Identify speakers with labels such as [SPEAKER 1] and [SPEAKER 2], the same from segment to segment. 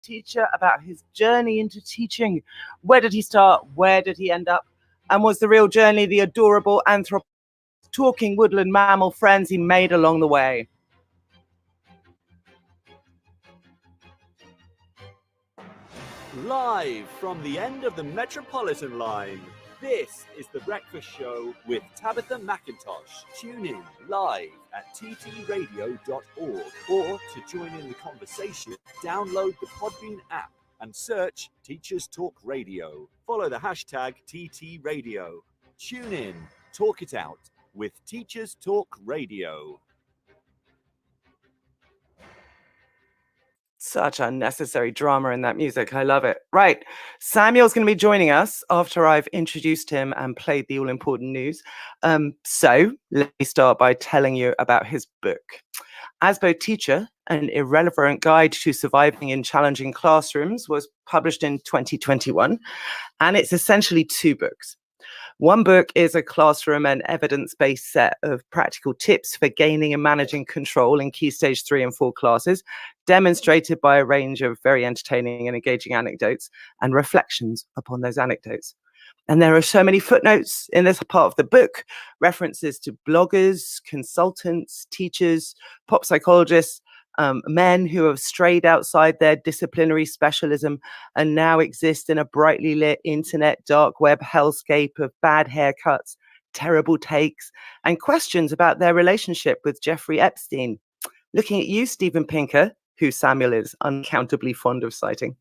[SPEAKER 1] Teacher about his journey into teaching. Where did he start? Where did he end up? And was the real journey the adorable talking woodland mammal friends he made along the way?
[SPEAKER 2] Live from the end of the Metropolitan line, this is The Breakfast Show with Tabitha McIntosh. Tune in live at ttradio.org, or to join in the conversation, download the Podbean app and search Teachers Talk Radio. Follow the hashtag TTRadio. Tune in, talk it out with Teachers Talk Radio.
[SPEAKER 1] Such unnecessary drama in that music. I love it. Right. Samuel's going to be joining us after I've introduced him and played the all-important news. So let me start by telling you about his book. Asbo Teacher, an irrelevant guide to surviving in challenging classrooms, was published in 2021. And it's essentially two books. One book is a classroom and evidence-based set of practical tips for gaining and managing control in Key Stage 3 and 4 classes, demonstrated by a range of very entertaining and engaging anecdotes and reflections upon those anecdotes. And there are so many footnotes in this part of the book, references to bloggers, consultants, teachers, pop psychologists, men who have strayed outside their disciplinary specialism and now exist in a brightly lit internet dark web hellscape of bad haircuts, terrible takes, and questions about their relationship with Jeffrey Epstein. Looking at you, Steven Pinker, who Samuel is uncountably fond of citing.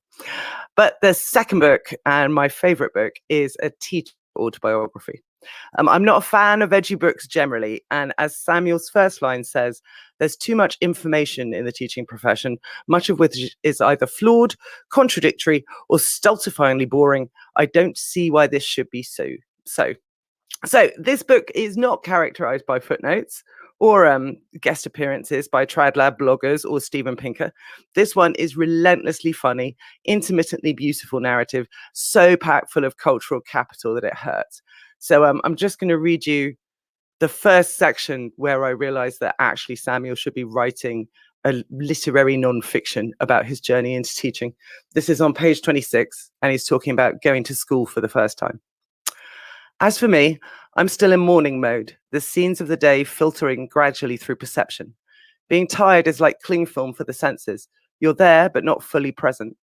[SPEAKER 1] But the second book, and my favorite book, is a teacher autobiography. I'm not a fan of veggie books generally, and as Samuel's first line says, there's too much information in the teaching profession, much of which is either flawed, contradictory, or stultifyingly boring. I don't see why this should be so. So this book is not characterized by footnotes or guest appearances by TradLab bloggers or Steven Pinker. This one is relentlessly funny, intermittently beautiful narrative, so packed full of cultural capital that it hurts. So I'm just going to read you the first section where I realized that actually Samuel should be writing a literary nonfiction about his journey into teaching. This is on page 26, and he's talking about going to school for the first time. As for me, I'm still in morning mode, the scenes of the day filtering gradually through perception. Being tired is like cling film for the senses. You're there, but not fully present.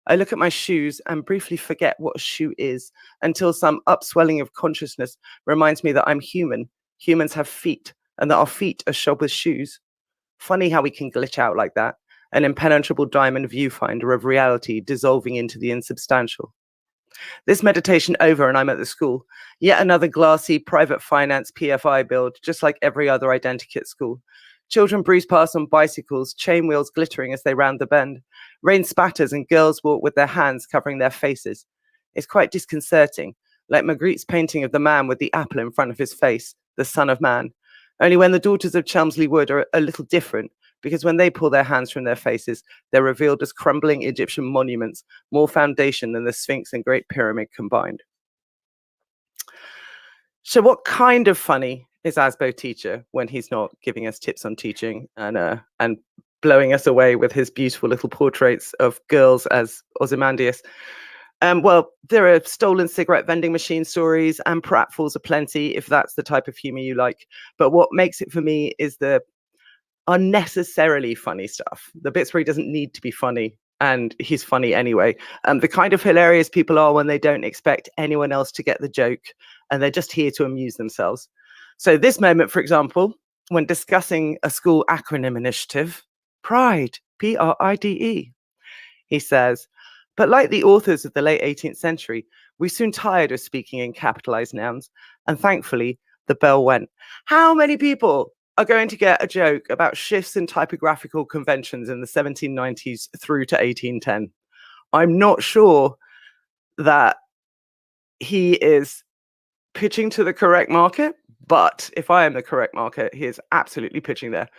[SPEAKER 1] I look at my shoes and briefly forget what a shoe is until some upswelling of consciousness reminds me that I'm human. Humans have feet, and that our feet are shod with shoes. Funny how we can glitch out like that, an impenetrable diamond viewfinder of reality dissolving into the insubstantial. This meditation over and I'm at the school. Yet another glassy private finance PFI build, just like every other identikit school. Children breeze past on bicycles, chain wheels glittering as they round the bend. Rain spatters and girls walk with their hands covering their faces. It's quite disconcerting, like Magritte's painting of the man with the apple in front of his face, the son of man. Only when the daughters of Chelmsley Wood are a little different, because when they pull their hands from their faces, they're revealed as crumbling Egyptian monuments, more foundation than the Sphinx and Great Pyramid combined. So what kind of funny is Asbo Teacher when he's not giving us tips on teaching and blowing us away with his beautiful little portraits of girls as Ozymandias? Well, there are stolen cigarette vending machine stories and pratfalls aplenty, if that's the type of humor you like. But what makes it for me is the unnecessarily funny stuff, the bits where he doesn't need to be funny, and he's funny anyway. The kind of hilarious people are when they don't expect anyone else to get the joke, and they're just here to amuse themselves. So this moment, for example, when discussing a school acronym initiative, PRIDE, Pride, he says, but like the authors of the late 18th century, we soon tired of speaking in capitalized nouns, and thankfully, the bell went. How many people are going to get a joke about shifts in typographical conventions in the 1790s through to 1810? I'm not sure that he is pitching to the correct market, but if I am the correct market, he is absolutely pitching there.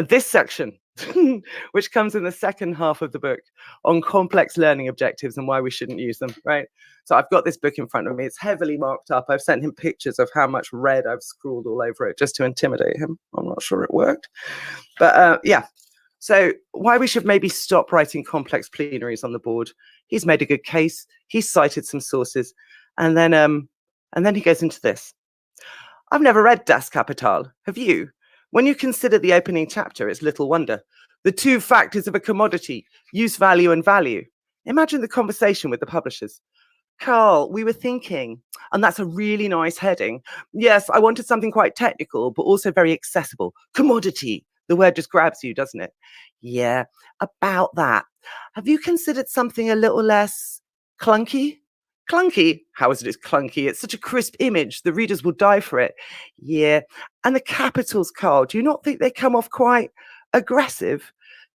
[SPEAKER 1] This section, which comes in the second half of the book, on complex learning objectives and why we shouldn't use them, right? So I've got this book in front of me. It's heavily marked up. I've sent him pictures of how much red I've scrawled all over it just to intimidate him. I'm not sure it worked. But yeah, So why we should maybe stop writing complex plenaries on the board. He's made a good case. He's cited some sources. And then he goes into this. I've never read Das Kapital. Have you? When you consider the opening chapter, it's little wonder. The two factors of a commodity, use value and value. Imagine the conversation with the publishers. Carl, we were thinking, and that's a really nice heading. Yes, I wanted something quite technical, but also very accessible. Commodity. The word just grabs you, doesn't it? Yeah, about that. Have you considered something a little less clunky? Clunky? How is it clunky? It's such a crisp image. The readers will die for it. Yeah. And the capitals, Carl, do you not think they come off quite aggressive?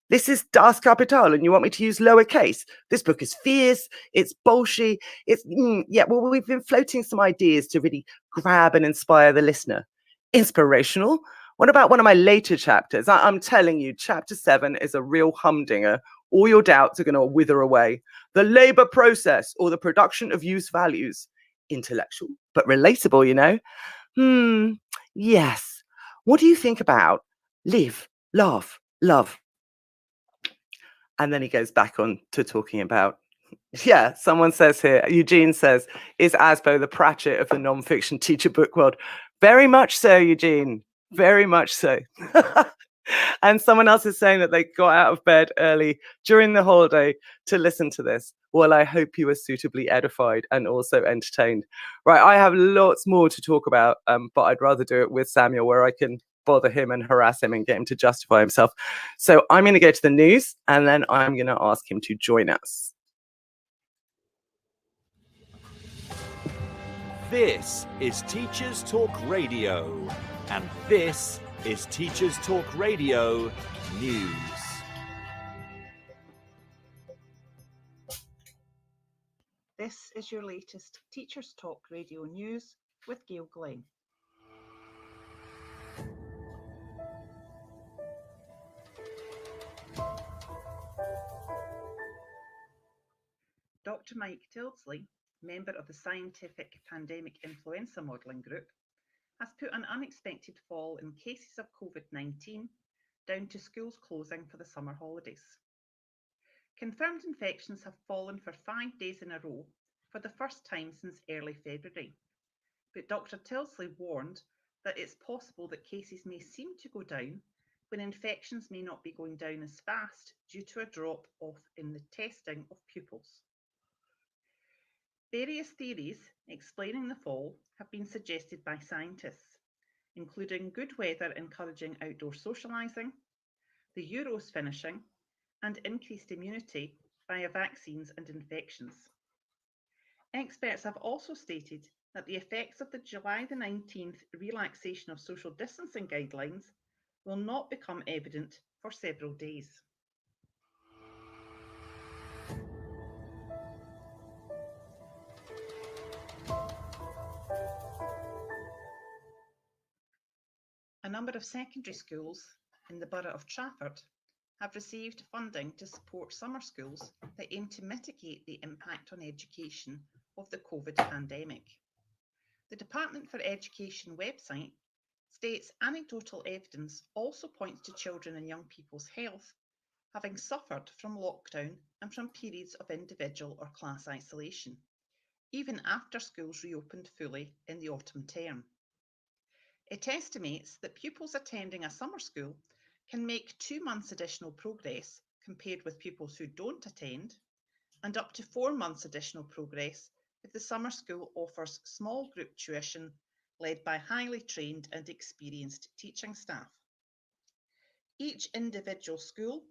[SPEAKER 1] This is Das Kapital, and you want me to use lowercase? This book is fierce, it's bolshy, well, we've been floating some ideas to really grab and inspire the listener. Inspirational? What about one of my later chapters? I'm telling you, chapter 7 is a real humdinger. All your doubts are going to wither away. The labor process, or the production of use values. Intellectual, but relatable, you know? Yes. What do you think about live, laugh, love? And then he goes back on to talking about, yeah, someone says here, Eugene says, is Asbo the Pratchett of the non-fiction teacher book world? Very much so, Eugene, very much so. And someone else is saying that they got out of bed early during the holiday to listen to this. Well, I hope you were suitably edified and also entertained. Right, I have lots more to talk about, but I'd rather do it with Samuel, where I can bother him and harass him and get him to justify himself. So I'm going to go to the news, and then I'm going to ask him to join us.
[SPEAKER 2] This is Teachers Talk Radio, and this is Teachers Talk Radio News.
[SPEAKER 3] This is your latest Teachers Talk Radio News with Gail Glenn. Dr. Mike Tilsley, member of the Scientific Pandemic Influenza Modelling Group, has put an unexpected fall in cases of COVID-19 down to schools closing for the summer holidays. Confirmed infections have fallen for 5 days in a row for the first time since early February. But Dr. Tilsley warned that it's possible that cases may seem to go down when infections may not be going down as fast due to a drop-off in the testing of pupils. Various theories explaining the fall have been suggested by scientists, including good weather encouraging outdoor socialising, the Euros finishing, and increased immunity via vaccines and infections. Experts have also stated that the effects of the July the 19th relaxation of social distancing guidelines will not become evident for several days. A number of secondary schools in the borough of Trafford have received funding to support summer schools that aim to mitigate the impact on education of the COVID pandemic. The Department for Education website states anecdotal evidence also points to children and young people's health having suffered from lockdown and from periods of individual or class isolation, even after schools reopened fully in the autumn term. It estimates that pupils attending a summer school can make 2 months additional progress compared with pupils who don't attend, and up to 4 months additional progress if the summer school offers small group tuition led by highly trained and experienced teaching staff. Each individual school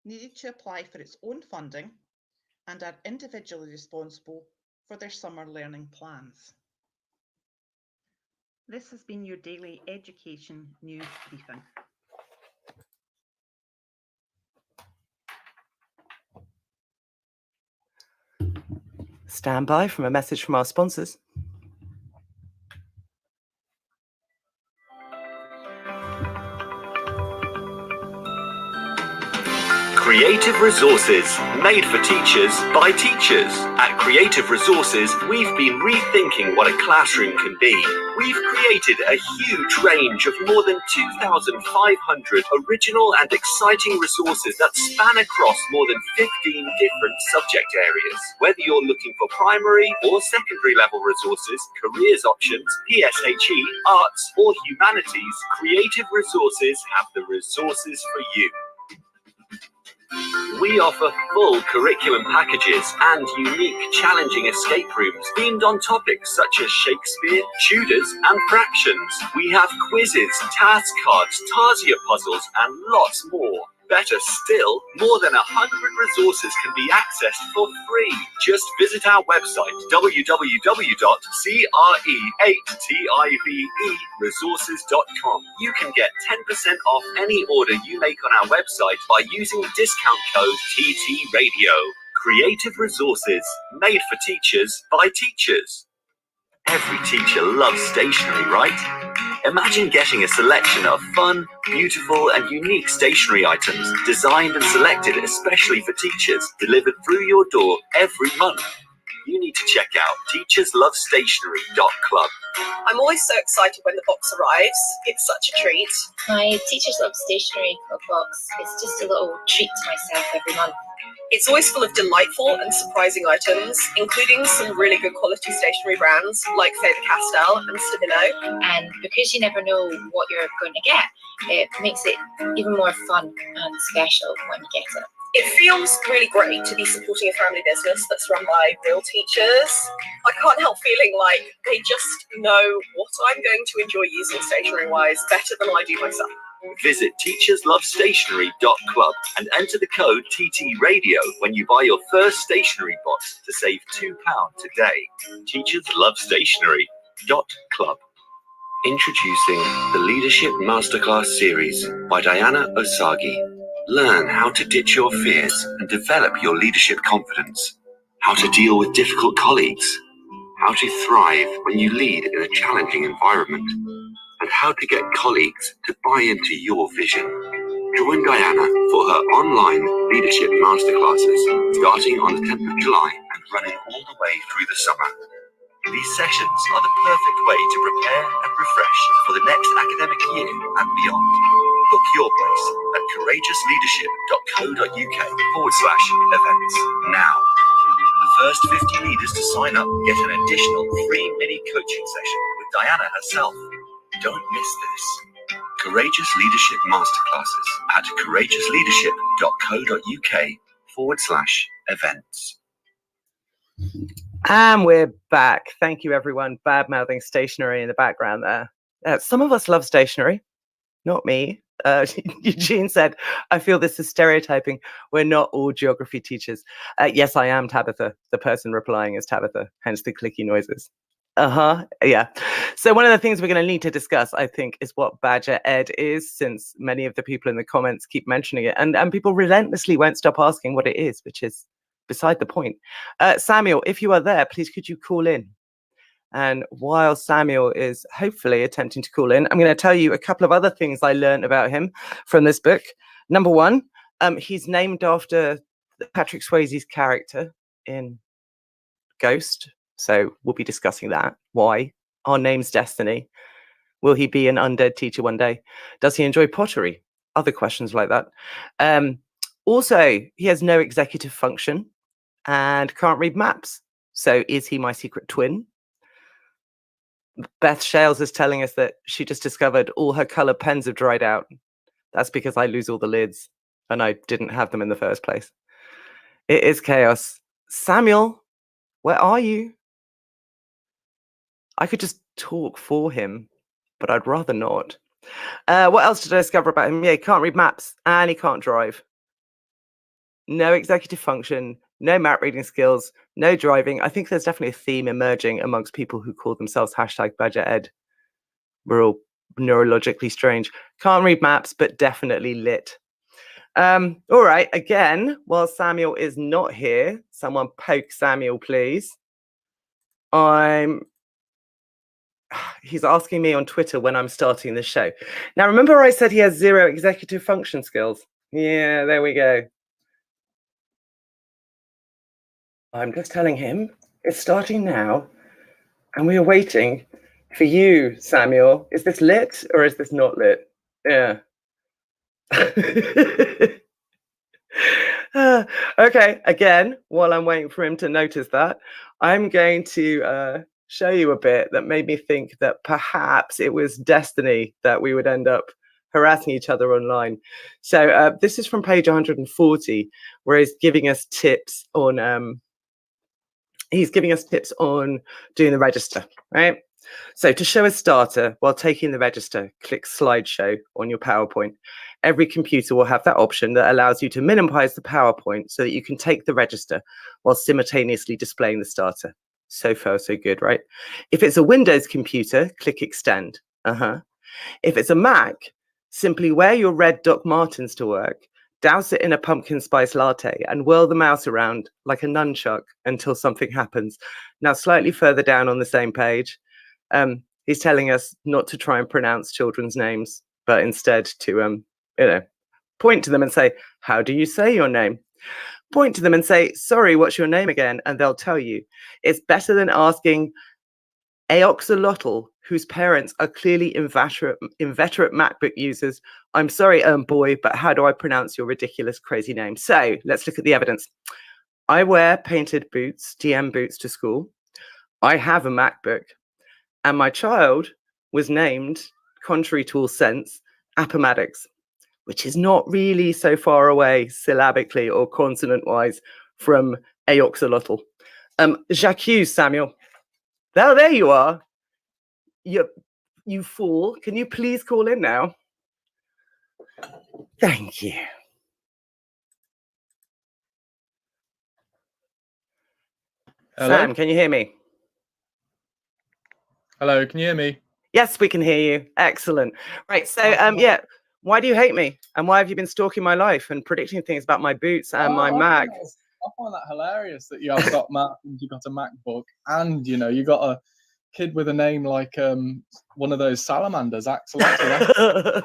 [SPEAKER 3] needed to apply for its own funding and are individually responsible for their summer learning plans. This has been your daily education news briefing.
[SPEAKER 1] Stand by from a message from our sponsors.
[SPEAKER 2] Create Creative Resources, made for teachers by teachers. At Creative Resources, we've been rethinking what a classroom can be. We've created a huge range of more than 2,500 original and exciting resources that span across more than 15 different subject areas. Whether you're looking for primary or secondary level resources, careers options, PSHE, arts or humanities, Creative Resources have the resources for you. We offer full curriculum packages and unique, challenging escape rooms themed on topics such as Shakespeare, Tudors, and fractions. We have quizzes, task cards, Tarsier puzzles, and lots more. Better still, more than 100 resources can be accessed for free. Just visit our website, www.cre8tiveresources.com. You can get 10% off any order you make on our website by using discount code TTRadio. Creative Resources, made for teachers by teachers. Every teacher loves stationery, right? Imagine getting a selection of fun, beautiful and unique stationery items designed and selected especially for teachers, delivered through your door every month. You need to check out teacherslovestationery.club.
[SPEAKER 4] I'm always so excited when the box arrives. It's such a treat.
[SPEAKER 5] My Teachers Love Stationery Club box is just a little treat to myself every month.
[SPEAKER 4] It's always full of delightful and surprising items, including some really good quality stationery brands like Faber-Castell and Stabilo.
[SPEAKER 5] And because you never know what you're going to get, it makes it even more fun and special when you get it.
[SPEAKER 4] It feels really great to be supporting a family business that's run by real teachers. I can't help feeling like they just know what I'm going to enjoy using stationery-wise better than I do myself.
[SPEAKER 2] Visit teacherslovestationery.club and enter the code TTRadio when you buy your first stationery box to save £2 today. teacherslovestationery.club. Introducing the Leadership Masterclass series by Diana Osagi. Learn how to ditch your fears and develop your leadership confidence. How to deal with difficult colleagues. How to thrive when you lead in a challenging environment. And how to get colleagues to buy into your vision. Join Diana for her online leadership masterclasses starting on the 10th of July and running all the way through the summer. These sessions are the perfect way to prepare and refresh for the next academic year and beyond. Book your place at courageousleadership.co.uk/events now. The first 50 leaders to sign up get an additional free mini coaching session with Diana herself. Don't miss this. Courageous Leadership Masterclasses at courageousleadership.co.uk/events.
[SPEAKER 1] And we're back. Thank you, everyone. Bad mouthing stationery in the background there. Some of us love stationery, not me. Eugene said, I feel this is stereotyping. We're not all geography teachers. Yes, I am Tabitha. The person replying is Tabitha, hence the clicky noises. Yeah. So one of the things we're going to need to discuss, I think, is what Badger Ed is, since many of the people in the comments keep mentioning it. And people relentlessly won't stop asking what it is, which is beside the point. Samuel, if you are there, please could you call in? And while Samuel is hopefully attempting to call in, I'm going to tell you a couple of other things I learned about him from this book. Number one, he's named after Patrick Swayze's character in Ghost. So we'll be discussing that. Why? Our name's destiny. Will he be an undead teacher one day? Does he enjoy pottery? Other questions like that. Also, he has no executive function and can't read maps. So is he my secret twin? Beth Shales is telling us that she just discovered all her colored pens have dried out. That's because I lose all the lids and I didn't have them in the first place. It is chaos. Samuel, where are you? I could just talk for him, but I'd rather not. What else did I discover about him? Yeah, he can't read maps and he can't drive. No executive function, no map reading skills, no driving. I think there's definitely a theme emerging amongst people who call themselves #BadgerEd. We're all neurologically strange. Can't read maps, but definitely lit. All right, again, while Samuel is not here, someone poke Samuel, please. He's asking me on Twitter when I'm starting the show. Now, remember I said he has 0 executive function skills? Yeah, there we go. I'm just telling him it's starting now, and we are waiting for you, Samuel. Is this lit or is this not lit? Yeah. Okay, again, while I'm waiting for him to notice that, I'm going to show you a bit that made me think that perhaps it was destiny that we would end up harassing each other online. So this is from page 140, where he's giving us tips on doing the register, right? So to show a starter while taking the register, click slideshow on your PowerPoint. Every computer will have that option that allows you to minimize the PowerPoint so that you can take the register while simultaneously displaying the starter. So far, so good, right? If it's a Windows computer, click extend. If it's a Mac, simply wear your red Doc Martens to work, douse it in a pumpkin spice latte, and whirl the mouse around like a nunchuck until something happens. Now, slightly further down on the same page, he's telling us not to try and pronounce children's names, but instead to, point to them and say, how do you say your name? Point to them and say, sorry, what's your name again? And they'll tell you. It's better than asking Aoxolotl, whose parents are clearly inveterate MacBook users. I'm sorry, boy, but how do I pronounce your ridiculous, crazy name? So let's look at the evidence. I wear painted boots, DM boots, to school. I have a MacBook. And my child was named, contrary to all sense, Appomattox, which is not really so far away syllabically or consonant-wise from Aoxolotl. J'accuse, Samuel. There you are. You fool. Can you please call in now? Thank you.
[SPEAKER 6] Hello?
[SPEAKER 1] Sam, can you hear me?
[SPEAKER 6] Hello, can you hear me?
[SPEAKER 1] Yes, we can hear you. Excellent. Right, so yeah, why do you hate me? And why have you been stalking my life and predicting things about my boots and my Mac?
[SPEAKER 6] I find that hilarious that you have got Mac and you got a MacBook and you got a kid with a name like one of those salamanders, Axolotl.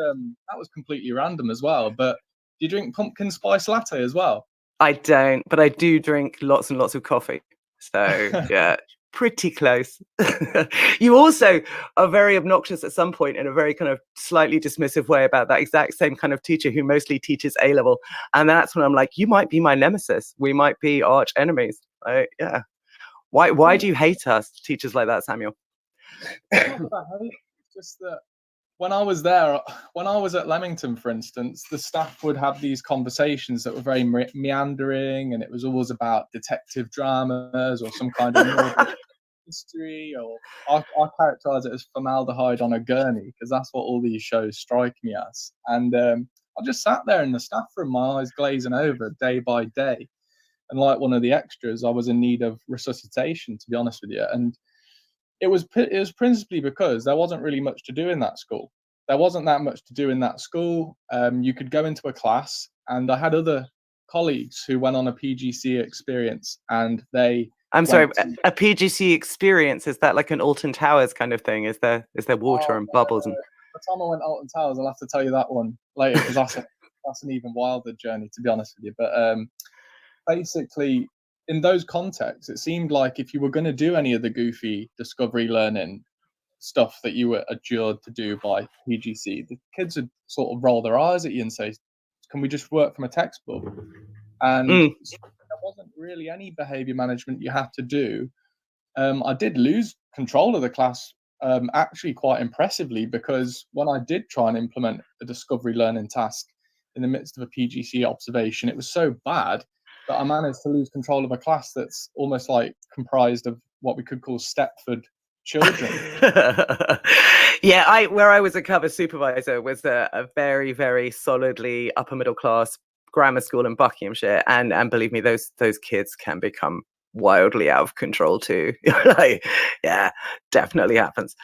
[SPEAKER 6] That was completely random as well. But do you drink pumpkin spice latte as well?
[SPEAKER 1] I don't, but I do drink lots and lots of coffee. So yeah, pretty close. You also are very obnoxious at some point in a very kind of slightly dismissive way about that exact same kind of teacher who mostly teaches A level. And that's when I'm like, you might be my nemesis. We might be arch enemies. Yeah. Why do you hate us, teachers like that, Samuel?
[SPEAKER 6] It's just that when I was there, when I was at Leamington, for instance, the staff would have these conversations that were very meandering, and it was always about detective dramas or some kind of history, or I characterize it as formaldehyde on a gurney, because that's what all these shows strike me as. And I just sat there in the staff room, my eyes glazing over day by day. And like one of the extras, I was in need of resuscitation, to be honest with you. And it was principally because there wasn't really much to do in that school. There wasn't that much to do in that school. You could go into a class, and I had other colleagues who went on a PGC experience, and they.
[SPEAKER 1] I'm sorry, a PGC experience, is that like an Alton Towers kind of thing? Is there water and bubbles? And
[SPEAKER 6] the time I went Alton Towers, I'll have to tell you that one later, because that's an even wilder journey, to be honest with you. But basically, in those contexts, it seemed like if you were going to do any of the goofy discovery learning stuff that you were adjured to do by PGC, the kids would sort of roll their eyes at you and say, can we just work from a textbook? And there wasn't really any behavior management you had to do. I did lose control of the class actually quite impressively, because when I did try and implement a discovery learning task in the midst of a PGC observation, it was so bad that I managed to lose control of a class that's almost like comprised of what we could call Stepford children.
[SPEAKER 1] Yeah, where I was a cover supervisor was a very, very solidly upper middle class grammar school in Buckinghamshire, and believe me, those kids can become wildly out of control too. Like, yeah, definitely happens.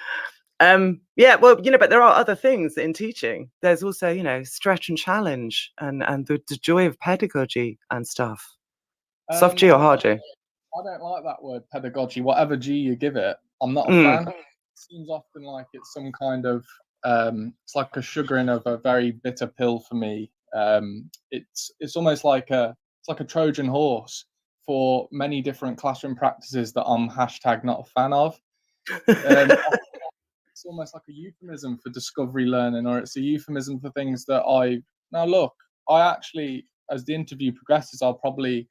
[SPEAKER 1] Yeah, well, but there are other things in teaching. There's also, stretch and challenge and the joy of pedagogy and stuff. Soft G or hard G?
[SPEAKER 6] I don't like that word pedagogy, whatever G you give it. I'm not a fan. It seems often like it's some kind of, it's like a sugaring of a very bitter pill for me. It's almost like a like a Trojan horse for many different classroom practices that I'm hashtag not a fan of. It's almost like a euphemism for discovery learning, or it's a euphemism for things that I actually, as the interview progresses, I'll probably,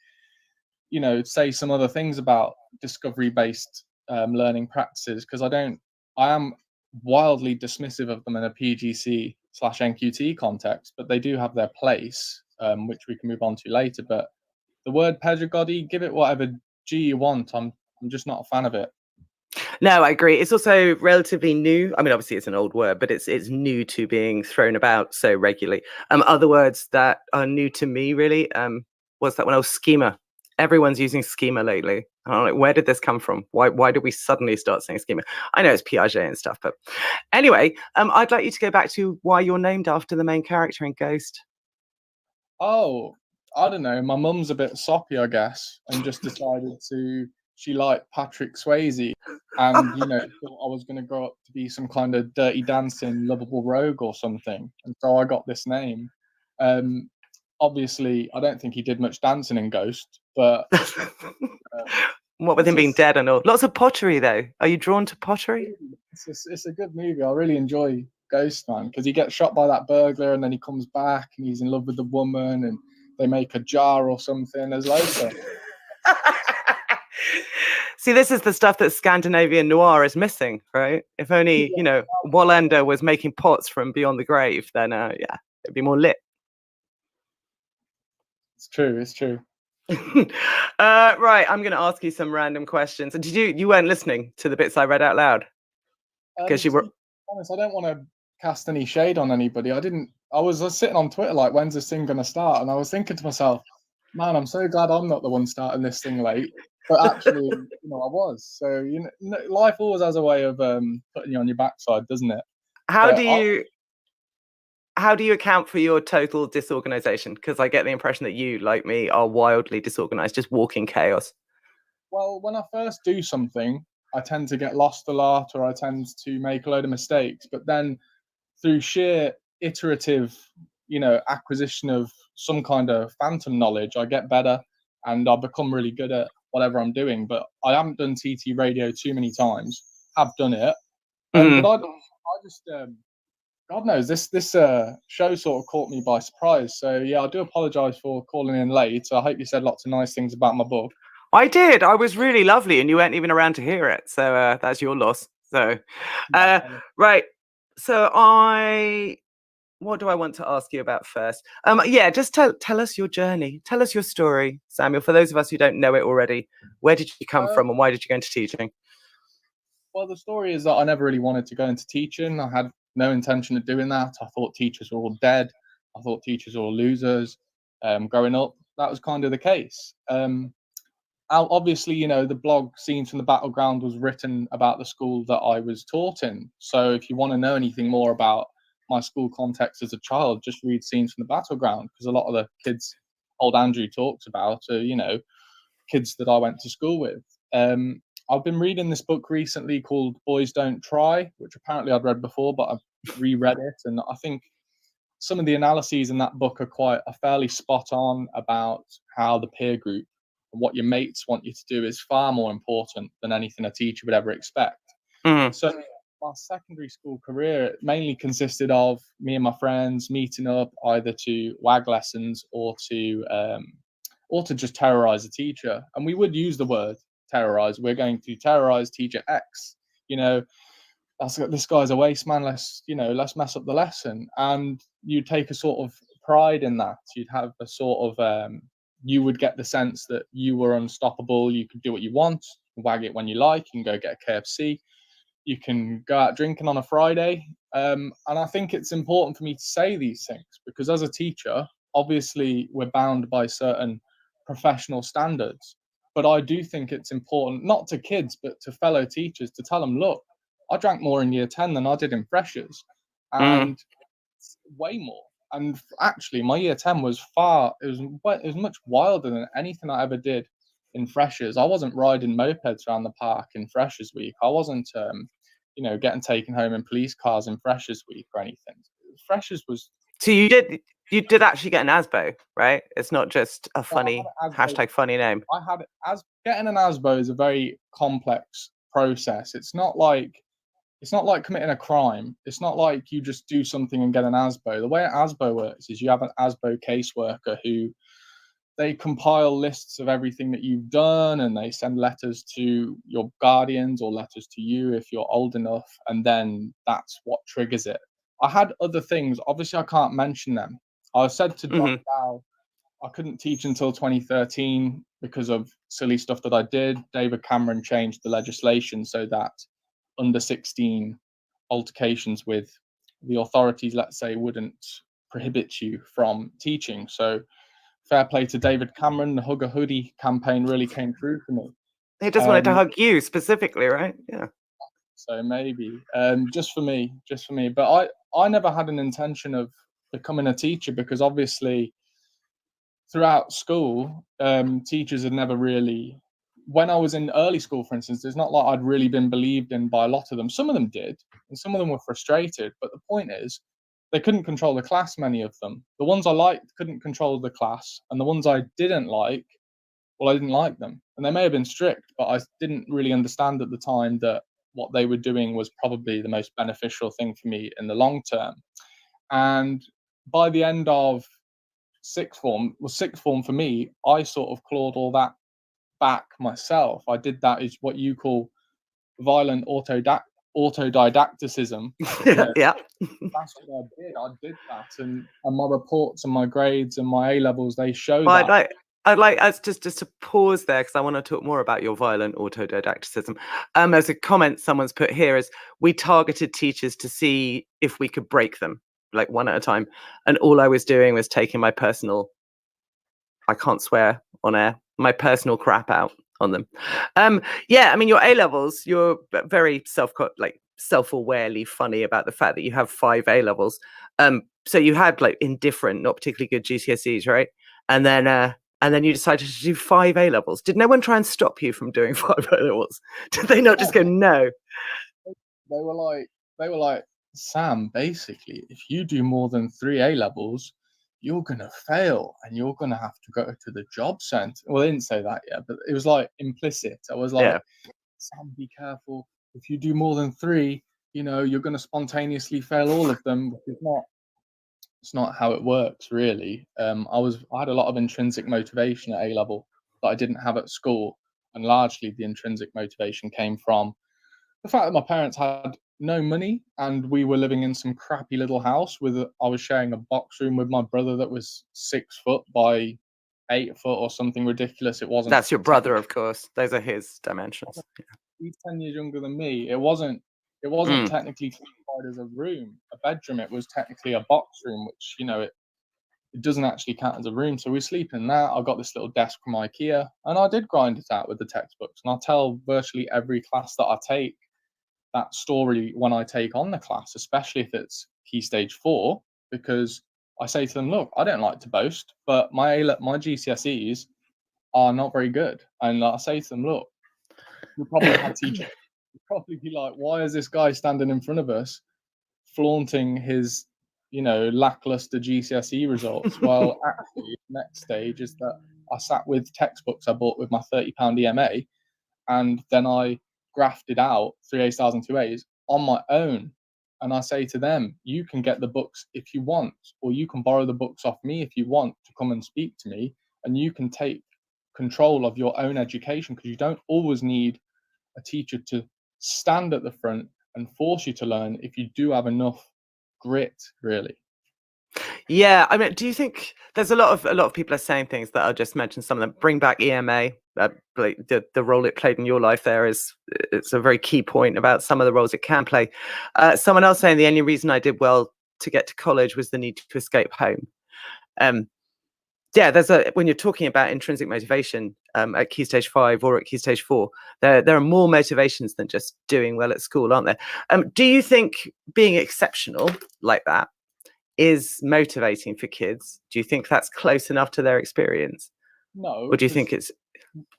[SPEAKER 6] say some other things about discovery based learning practices, because I am wildly dismissive of them in a PGC/NQT context, but they do have their place, which we can move on to later. But the word pedagogy, give it whatever G you want. I'm just not a fan of it.
[SPEAKER 1] No, I agree. It's also relatively new. I mean, obviously it's an old word, but it's new to being thrown about so regularly. Other words that are new to me really was that one, schema. Everyone's using schema lately. And I'm like, where did this come from? Why did we suddenly start saying schema? I know it's Piaget and stuff, but anyway, I'd like you to go back to why you're named after the main character in Ghost.
[SPEAKER 6] Oh, I don't know. My mum's a bit soppy, I guess, and just decided she liked Patrick Swayze, and thought I was going to grow up to be some kind of dirty dancing lovable rogue or something, and so I got this name. Obviously, I don't think he did much dancing in Ghost, but
[SPEAKER 1] what with him being dead and all. Lots of pottery, though. Are you drawn to pottery?
[SPEAKER 6] It's a good movie. I really enjoy Ghost, man, because he gets shot by that burglar and then he comes back and he's in love with the woman and they make a jar or something. There's loads of
[SPEAKER 1] See, this is the stuff that Scandinavian noir is missing, right? If only, Wallander was making pots from beyond the grave, then it'd be more lit.
[SPEAKER 6] It's true.
[SPEAKER 1] Right, I'm going to ask you some random questions. And you weren't listening to the bits I read out loud? Because you were...
[SPEAKER 6] To be honest, I don't want to cast any shade on anybody. I was sitting on Twitter like, when's this thing going to start? And I was thinking to myself, man, I'm so glad I'm not the one starting this thing late. But actually, I was. So, life always has a way of putting you on your backside, doesn't it?
[SPEAKER 1] How do you account for your total disorganization? Because I get the impression that you, like me, are wildly disorganized, just walking chaos.
[SPEAKER 6] Well, when I first do something, I tend to get lost a lot, or I tend to make a load of mistakes. But then through sheer iterative, acquisition of some kind of phantom knowledge, I get better and I become really good at whatever I'm doing. But I haven't done TT radio too many times. Have done it. But I just... God knows, this show sort of caught me by surprise. So, yeah, I do apologise for calling in late. I hope you said lots of nice things about my book.
[SPEAKER 1] I did. I was really lovely, and you weren't even around to hear it. So that's your loss. So, right. So what do I want to ask you about first? Just tell us your journey. Tell us your story, Samuel. For those of us who don't know it already, where did you come from and why did you go into teaching?
[SPEAKER 6] Well, the story is that I never really wanted to go into teaching. I had no intention of doing that. I thought teachers were all dead. I thought teachers were all losers. Growing up, that was kind of the case. Obviously, the blog Scenes from the Battleground was written about the school that I was taught in. So if you want to know anything more about my school context as a child, just read Scenes from the Battleground, because a lot of the kids old Andrew talks about are, kids that I went to school with. I've been reading this book recently called Boys Don't Try, which apparently I'd read before, but I've reread it. And I think some of the analyses in that book are fairly spot on about how the peer group and what your mates want you to do is far more important than anything a teacher would ever expect. So my secondary school career mainly consisted of me and my friends meeting up either to WAG lessons or to just terrorize a teacher. And we would use the word terrorize. We're going to terrorize teacher X. This guy's a waste man. Let's mess up the lesson. And you'd take a sort of pride in that. You'd have a sort of you would get the sense that you were unstoppable. You could do what you want, wag it when you like. You can go get a KFC. You can go out drinking on a Friday. And I think it's important for me to say these things because as a teacher, obviously we're bound by certain professional standards. But I do think it's important, not to kids, but to fellow teachers, to tell them, look, I drank more in year 10 than I did in freshers. And way more. And actually, my year 10 was it was much wilder than anything I ever did in freshers. I wasn't riding mopeds around the park in freshers week. I wasn't, getting taken home in police cars in freshers week or anything. Freshers was
[SPEAKER 1] So you did actually get an ASBO, right? It's not just a funny hashtag funny name.
[SPEAKER 6] I had it as getting an ASBO is a very complex process. It's not like committing a crime. It's not like you just do something and get an ASBO. The way an ASBO works is you have an ASBO caseworker who they compile lists of everything that you've done, and they send letters to your guardians or letters to you if you're old enough, and then that's what triggers it. I had other things. Obviously, I can't mention them. I said to Dr. Dow, I couldn't teach until 2013 because of silly stuff that I did. David Cameron changed the legislation so that under 16 altercations with the authorities, let's say, wouldn't prohibit you from teaching. So fair play to David Cameron. The Hug a Hoodie campaign really came through for me.
[SPEAKER 1] He just wanted to hug you specifically, right? Yeah.
[SPEAKER 6] So maybe just for me. But I never had an intention of becoming a teacher because obviously throughout school, teachers had never really. When I was in early school, for instance, it's not like I'd really been believed in by a lot of them. Some of them did, and some of them were frustrated. But the point is, they couldn't control the class, many of them. The ones I liked couldn't control the class, and the ones I didn't like, well, I didn't like them. And they may have been strict, but I didn't really understand at the time that what they were doing was probably the most beneficial thing for me in the long term. And by the end of sixth form for me, I sort of clawed all that back myself. I did that is what you call violent autodidacticism.
[SPEAKER 1] Yeah.
[SPEAKER 6] That's what I did. I did that, and my reports and my grades and my A levels, they show that.
[SPEAKER 1] I'd like us just to pause there because I want to talk more about your violent autodidacticism. There's a comment someone's put here is we targeted teachers to see if we could break them, like one at a time, and all I was doing was taking my personal, I can't swear on air, my personal crap out on them. Yeah, I mean your A levels, you're very self-awarely funny about the fact that you have 5 A levels. So you had like indifferent, not particularly good GCSEs, right? And then you decided to do 5 A levels. Did no one try and stop you from doing 5 A levels? Did they not just go no?
[SPEAKER 6] They were like, Sam, basically, if you do more than 3 A levels, you're gonna fail and you're gonna have to go to the job centre. Well, they didn't say that yet, but it was like implicit. I was like, Sam, be careful. If you do more than 3, you're gonna spontaneously fail all of them. It's not how it works, really. I had a lot of intrinsic motivation at A level that I didn't have at school, and largely the intrinsic motivation came from the fact that my parents had no money and we were living in some crappy little house I was sharing a box room with my brother that was 6 foot by 8 foot or something ridiculous. It wasn't.
[SPEAKER 1] That's your brother, of course. Those are his dimensions.
[SPEAKER 6] He's 10 years younger than me. It wasn't technically classified as a room, a bedroom. It was technically a box room, which it doesn't actually count as a room. So we sleep in that. I got this little desk from IKEA, and I did grind it out with the textbooks. And I tell virtually every class that I take that story when I take on the class, especially if it's Key Stage 4, because I say to them, look, I don't like to boast, but my GCSEs are not very good. And I say to them, look, you'll probably have teachers probably be like, why is this guy standing in front of us flaunting his lackluster GCSE results? Well, actually, the next stage is that I sat with textbooks I bought with my £30 EMA, and then I grafted out 3 A stars and 2 A's on my own. And I say to them, you can get the books if you want, or you can borrow the books off me if you want to come and speak to me, and you can take control of your own education, because you don't always need a teacher to stand at the front and force you to learn if you do have enough grit, really.
[SPEAKER 1] Yeah, I mean, do you think there's a lot of people are saying things that I'll just mention some of them. Bring back EMA. The role it played in your life there it's a very key point about some of the roles it can play. Someone else saying the only reason I did well to get to college was the need to escape home. Yeah, when you're talking about intrinsic motivation at Key Stage 5 or at Key Stage 4, there are more motivations than just doing well at school, aren't there? Do you think being exceptional like that is motivating for kids? Do you think that's close enough to their experience?
[SPEAKER 6] No.
[SPEAKER 1] Or do you think it's...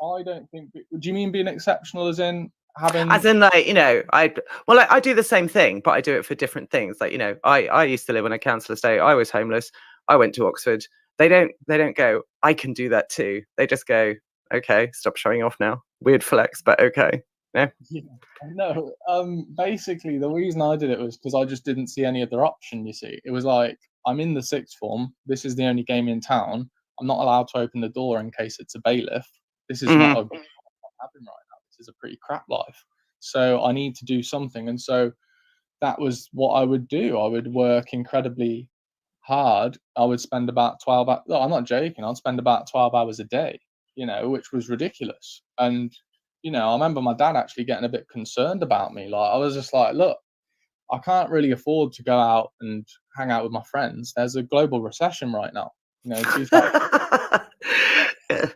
[SPEAKER 6] I don't think... Do you mean being exceptional as in having
[SPEAKER 1] As in, like, you know, I do the same thing, but I do it for different things. Like, you know, I used to live on a council estate. I was homeless. I went to Oxford. They don't go, I can do that too. They just go, okay, stop showing off now. Weird flex, but okay. Yeah.
[SPEAKER 6] No, basically the reason I did it was because I just didn't see any other option, you see. It was like, I'm in the sixth form, this is the only game in town, I'm not allowed to open the door in case it's a bailiff. This is not a good life I'm having right now. This is a pretty crap life. So I need to do something. And so that was what I would do. I would work incredibly hard. I would spend about 12 hours, no, I'm not joking, I'd spend about 12 hours a day, you know, which was ridiculous. And you know, I remember my dad actually getting a bit concerned about me. Like, I was just like, look, I can't really afford to go out and hang out with my friends. There's a global recession right now. You know, 2000, that was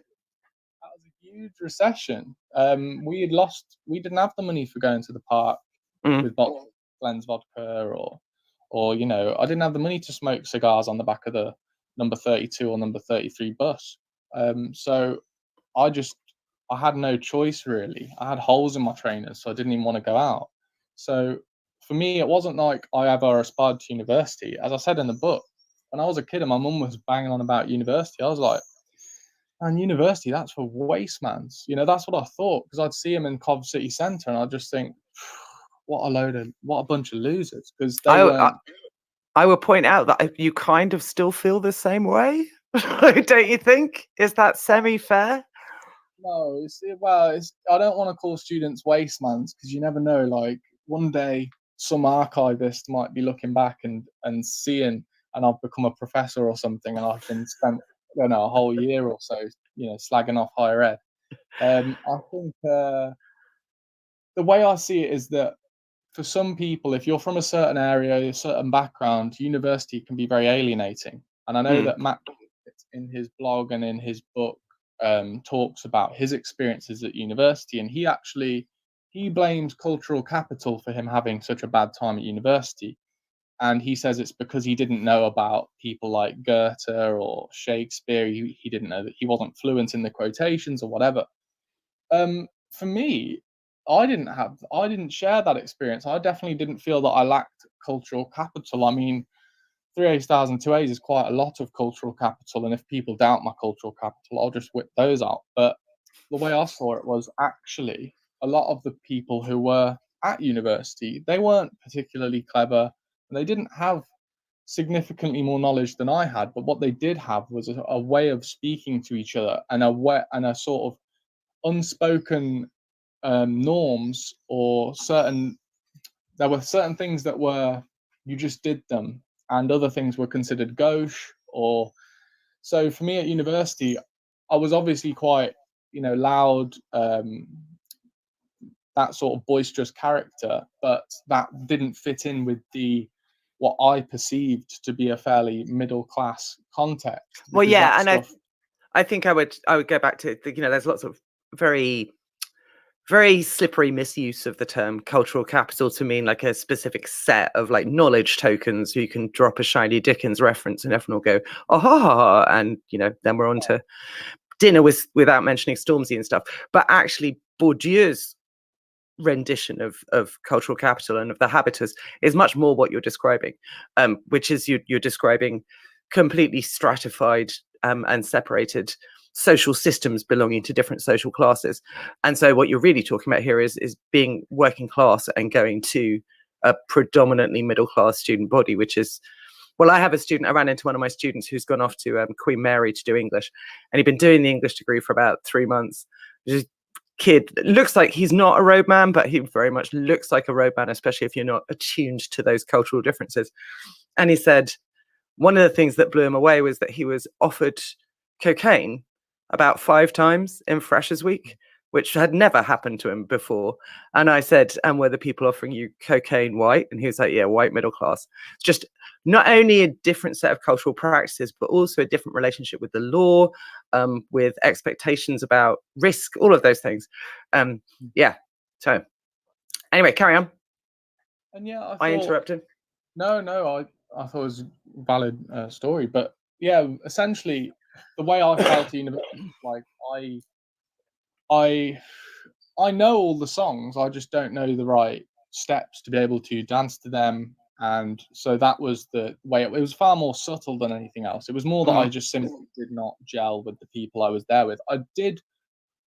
[SPEAKER 6] a huge recession. We didn't have the money for going to the park with bottles of Glen's vodka or, you know, I didn't have the money to smoke cigars on the back of the number 32 or number 33 bus. So I had no choice really. I had holes in my trainers, so I didn't even want to go out. So for me, it wasn't like I ever aspired to university. As I said in the book, when I was a kid and my mum was banging on about university, I was like, man, university, that's for waste mans. You know, that's what I thought, because I'd see them in Cov City Centre and I'd just think, what a bunch of losers, because they weren't.
[SPEAKER 1] I will point out that you kind of still feel the same way. Don't you think? Is that semi-fair?
[SPEAKER 6] No, I don't want to call students waste mans, because you never know. Like, one day, some archivist might be looking back and seeing, and I've become a professor or something, and I've been spent, I don't know, a whole year or so, you know, slagging off higher ed. I think the way I see it is that for some people, if you're from a certain area, a certain background, university can be very alienating. And I know that Matt, in his blog and in his book, talks about his experiences at university, and he blames cultural capital for him having such a bad time at university. And he says it's because he didn't know about people like Goethe or Shakespeare. He didn't know that he wasn't fluent in the quotations or whatever. For me, I didn't share that experience. I definitely didn't feel that I lacked cultural capital. I mean, 3 A stars and 2 A's is quite a lot of cultural capital, and if people doubt my cultural capital, I'll just whip those out. But the way I saw it was, actually, a lot of the people who were at university, they weren't particularly clever, and they didn't have significantly more knowledge than I had. But what they did have was a way of speaking to each other, and a sort of unspoken norms, or there were certain things that were, you just did them, and other things were considered gauche. Or so for me at university, I was obviously quite, you know, loud, that sort of boisterous character, but that didn't fit in with what I perceived to be a fairly middle class context.
[SPEAKER 1] Well, yeah, and
[SPEAKER 6] stuff,
[SPEAKER 1] I think I would go back to you know, there's lots of very slippery misuse of the term cultural capital to mean like a specific set of like knowledge tokens who you can drop a shiny Dickens reference and everyone will go, oh ha ha ha, and you know, then we're on to dinner without mentioning Stormzy and stuff. But actually Bourdieu's rendition of cultural capital and of the habitus is much more what you're describing, which is you're describing completely stratified and separated social systems belonging to different social classes. And so what you're really talking about here is being working class and going to a predominantly middle class student body, which is, well, I ran into one of my students who's gone off to Queen Mary to do English, and he'd been doing the English degree for about 3 months. Just kid looks like he's not a roadman, but he very much looks like a roadman, especially if you're not attuned to those cultural differences. And he said one of the things that blew him away was that he was offered cocaine about 5 times in Freshers Week, which had never happened to him before. And I said, and were the people offering you cocaine white? And he was like, yeah, white middle class. It's just not only a different set of cultural practices, but also a different relationship with the law, with expectations about risk, all of those things. Yeah. So anyway, carry on.
[SPEAKER 6] And yeah,
[SPEAKER 1] I interrupted.
[SPEAKER 6] No, I thought it was a valid story. But yeah, essentially, the way I felt at university, like I know all the songs, I just don't know the right steps to be able to dance to them. And so that was the way it was far more subtle than anything else. It was more that I just simply did not gel with the people I was there with. I did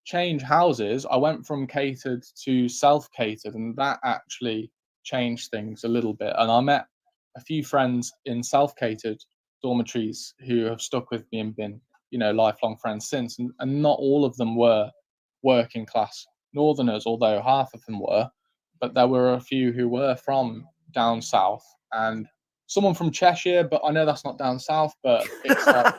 [SPEAKER 6] change houses. I went from catered to self-catered, and that actually changed things a little bit. And I met a few friends in self-catered dormitories who have stuck with me and been, lifelong friends since. And not all of them were working class northerners, although half of them were. But there were a few who were from down south, and someone from Cheshire, but I know that's not down south, but it's like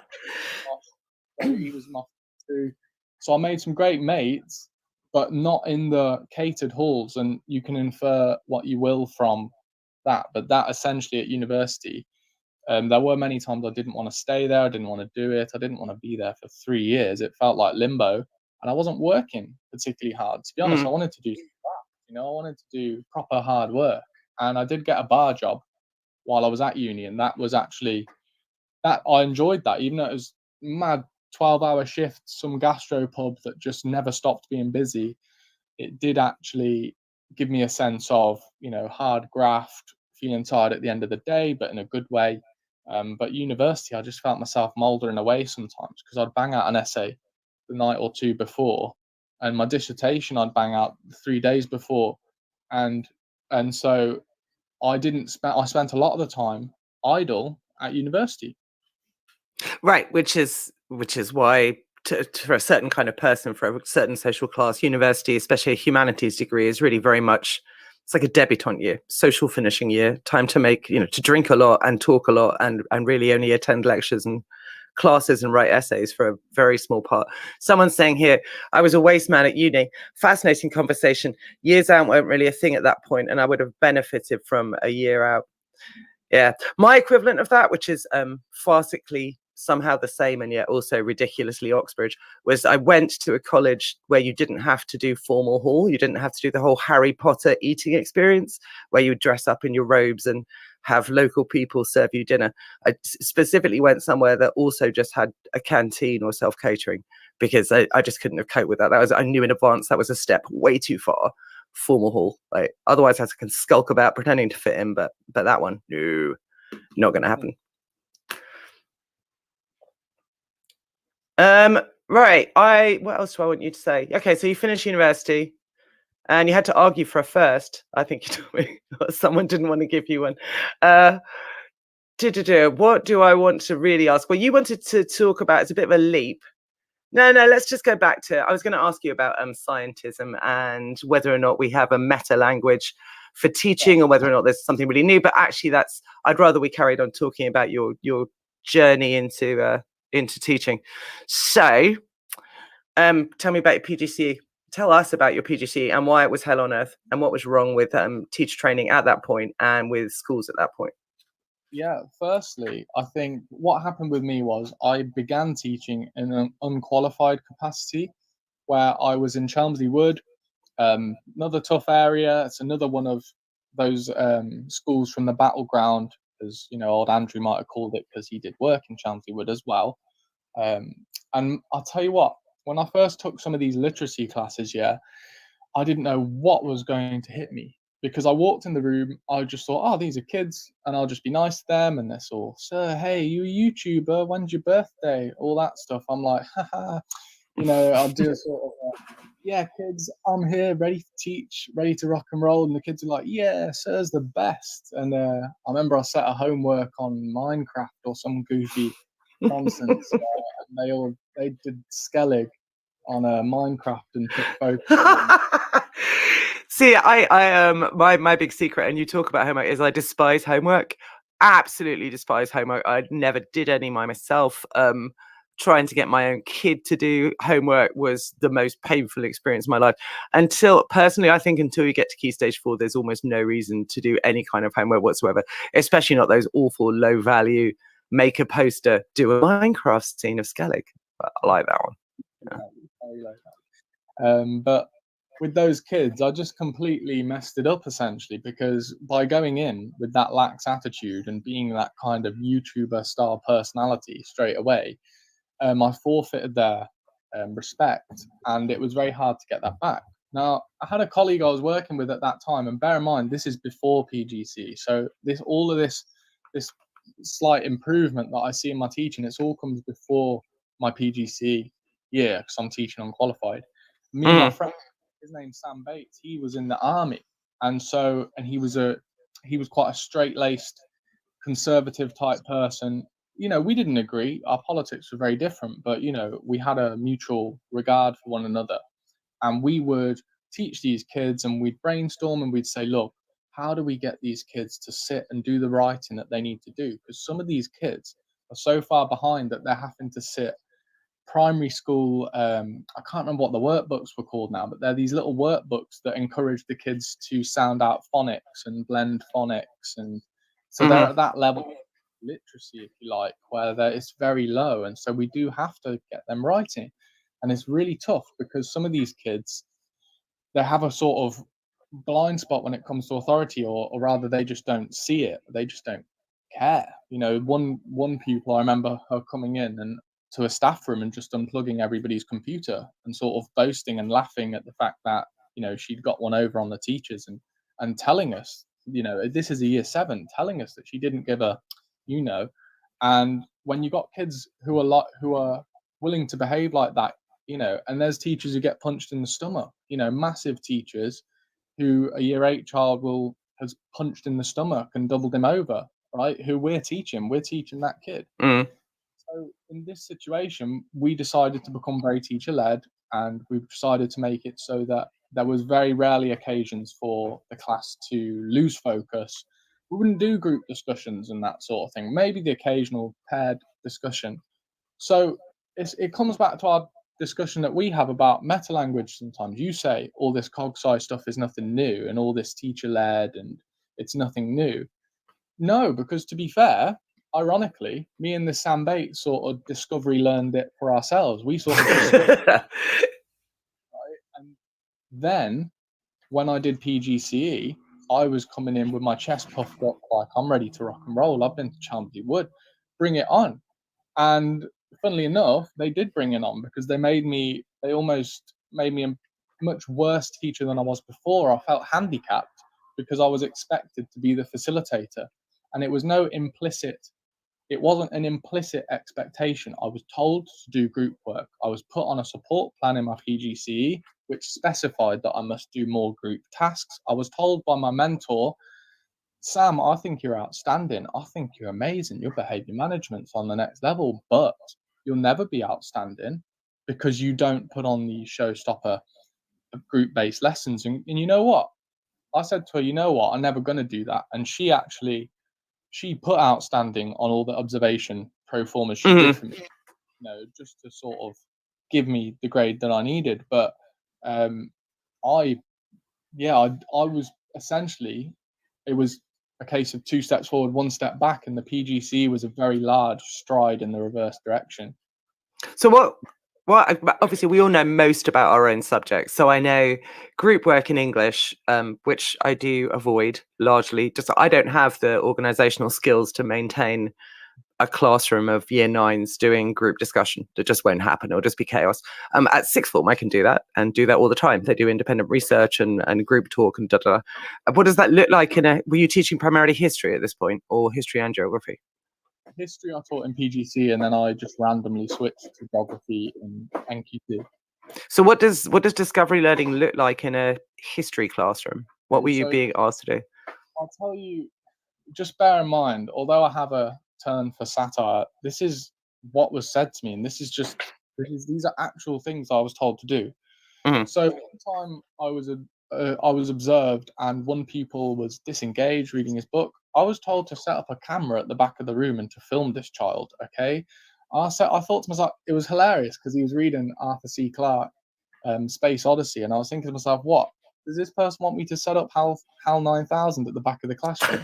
[SPEAKER 6] so he was my too. So I made some great mates, but not in the catered halls. And you can infer what you will from that. But that essentially at university, there were many times I didn't want to stay there. I didn't want to do it. I didn't want to be there for 3 years. It felt like limbo, and I wasn't working particularly hard. To be honest, I wanted to do that. I wanted to do proper hard work, and I did get a bar job while I was at uni, and that was actually that I enjoyed that, even though it was mad 12-hour shifts, some gastro pub that just never stopped being busy. It did actually give me a sense of, hard graft, feeling tired at the end of the day, but in a good way. But university, I just felt myself mouldering away sometimes because I'd bang out an essay the night or two before, and my dissertation I'd bang out 3 days before, and so I spent a lot of the time idle at university.
[SPEAKER 1] Right, which is why for a certain kind of person, for a certain social class, university, especially a humanities degree, is really very much, it's like a debutante year, social finishing year, time to make, to drink a lot and talk a lot and really only attend lectures and classes and write essays for a very small part. Someone's saying here, I was a waste man at uni. Fascinating conversation. Years out weren't really a thing at that point, and I would have benefited from a year out. Yeah, my equivalent of that, which is farcically somehow the same and yet also ridiculously Oxbridge, was I went to a college where you didn't have to do formal hall. You didn't have to do the whole Harry Potter eating experience where you dress up in your robes and have local people serve you dinner. I specifically went somewhere that also just had a canteen or self-catering because I just couldn't have coped with that. I knew in advance that was a step way too far. Formal hall, like otherwise I can skulk about pretending to fit in, but that one, no, not gonna happen. Right, what else do I want you to say? Okay, so you finished university and you had to argue for a first. I think you told me someone didn't want to give you one. What do I want to really ask? Well, you wanted to talk about, it's a bit of a leap. No, let's just go back to, I was going to ask you about scientism and whether or not we have a meta language for teaching or whether or not there's something really new. But actually I'd rather we carried on talking about your journey into teaching. So tell me about your PGCE. Tell us about your PGCE and why it was hell on earth and what was wrong with teacher training at that point and with schools at that point.
[SPEAKER 6] Yeah, firstly, I think what happened with me was I began teaching in an unqualified capacity where I was in Chelmsley Wood, another tough area. It's another one of those schools from the battleground, as old Andrew might have called it, because he did work in Chelmsley Wood as well. And I'll tell you what, when I first took some of these literacy classes, I didn't know what was going to hit me. Because I walked in the room, I just thought, oh, these are kids, and I'll just be nice to them. And they're all, sir, hey, you a YouTuber? When's your birthday? All that stuff. I'm like, haha, I'll do a sort of, yeah, kids, I'm here, ready to teach, ready to rock and roll. And the kids are like, yeah, sir's the best. And I remember I set a homework on Minecraft or some goofy nonsense. And they did Skellig on Minecraft and took photos.
[SPEAKER 1] See, I my big secret, and you talk about homework, is I despise homework. Absolutely despise homework. I never did any myself. Trying to get my own kid to do homework was the most painful experience of my life. Personally, I think until you get to Key Stage 4, there's almost no reason to do any kind of homework whatsoever, especially not those awful low value, make a poster, do a Minecraft scene of Skellig. I like that one.
[SPEAKER 6] Yeah. But with those kids, I just completely messed it up essentially, because by going in with that lax attitude and being that kind of YouTuber style personality straight away, I forfeited their respect, and it was very hard to get that back. Now, I had a colleague I was working with at that time, and bear in mind, this is before PGC. So all of this slight improvement that I see in my teaching, it all comes before my PGC year, because I'm teaching unqualified. Me and my friend, his name's Sam Bates, he was in the army, and he was quite a straight-laced, conservative type person. You know, we didn't agree. Our politics were very different, but you know, we had a mutual regard for one another. And we would teach these kids, and we'd brainstorm, and we'd say, look, how do we get these kids to sit and do the writing that they need to do? Because some of these kids are so far behind that they're having to sit primary school. I can't remember what the workbooks were called now, but they're these little workbooks that encourage the kids to sound out phonics and blend phonics. And so they're at that level of literacy, if you like, where it's very low. And so we do have to get them writing. And it's really tough because some of these kids, they have a sort of blind spot when it comes to authority, or rather they just don't see it. They just don't care. You know, one pupil, I remember her coming in and to a staff room and just unplugging everybody's computer and sort of boasting and laughing at the fact that, you know, she'd got one over on the teachers, and telling us, you know, this is a year 7, telling us that she didn't give a, you know. And when you got kids who are willing to behave like that, you know, and there's teachers who get punched in the stomach, you know, massive teachers who a year 8 child has punched in the stomach and doubled him over, right? Who we're teaching that kid. So in this situation, we decided to become very teacher-led, and we decided to make it so that there was very rarely occasions for the class to lose focus. We wouldn't do group discussions and that sort of thing, maybe the occasional paired discussion. So it comes back to our discussion that we have about meta language. Sometimes you say all this cog-sci stuff is nothing new, and all this teacher-led, and it's nothing new. No, because to be fair, ironically, me and the Sam Bates sort of discovery learned it for ourselves. We sort of discovered it, right? And then when I did PGCE, I was coming in with my chest puffed up like I'm ready to rock and roll. I've been to Chamberlain Wood, bring it on. And funnily enough, they did bring it on, because they almost made me a much worse teacher than I was before. I felt handicapped because I was expected to be the facilitator, and it wasn't an implicit expectation. I was told to do group work. I was put on a support plan in my PGCE, which specified that I must do more group tasks. I was told by my mentor, Sam, I think you're outstanding. I think you're amazing. Your behavior management's on the next level, but you'll never be outstanding because you don't put on the showstopper group-based lessons. And you know what? I said to her, you know what? I'm never going to do that. And she put outstanding on all the observation pro formas she did for me, you know, just to sort of give me the grade that I needed. But I was essentially, it was a case of 2 steps forward, 1 step back, and the PGC was a very large stride in the reverse direction.
[SPEAKER 1] So what obviously we all know most about our own subjects. So I know group work in English, which I do avoid largely. Just I don't have the organizational skills to maintain a classroom of year 9s doing group discussion. That just won't happen. It'll just be chaos. At sixth form, I can do that and do that all the time. They do independent research and group talk and da-da. What does that look like were you teaching primarily history at this point, or history and geography?
[SPEAKER 6] History I taught in PGC, and then I just randomly switched to geography in NQ2.
[SPEAKER 1] So what does discovery learning look like in a history classroom? What were you being asked to do?
[SPEAKER 6] I'll tell you, just bear in mind, although I have a turn for satire, this is what was said to me, and these are actual things I was told to do. So one time I was observed, and one pupil was disengaged reading his book. I was told to set up a camera at the back of the room and to film this child. Okay, I thought to myself, it was hilarious because he was reading Arthur C. Clarke, Space Odyssey, and I was thinking to myself, what does this person want me to set up HAL 9000 at the back of the classroom?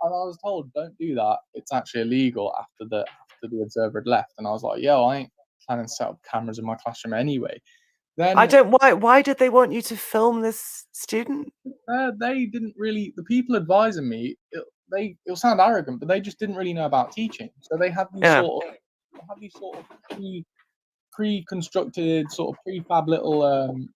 [SPEAKER 6] And I was told, don't do that. It's actually illegal after the observer had left. And I was like, I ain't planning to set up cameras in my classroom anyway. Then
[SPEAKER 1] why did they want you to film this student?
[SPEAKER 6] They didn't really, the people advising me, it'll sound arrogant, but they just didn't really know about teaching. So they had these sort of pre-constructed sort of prefab little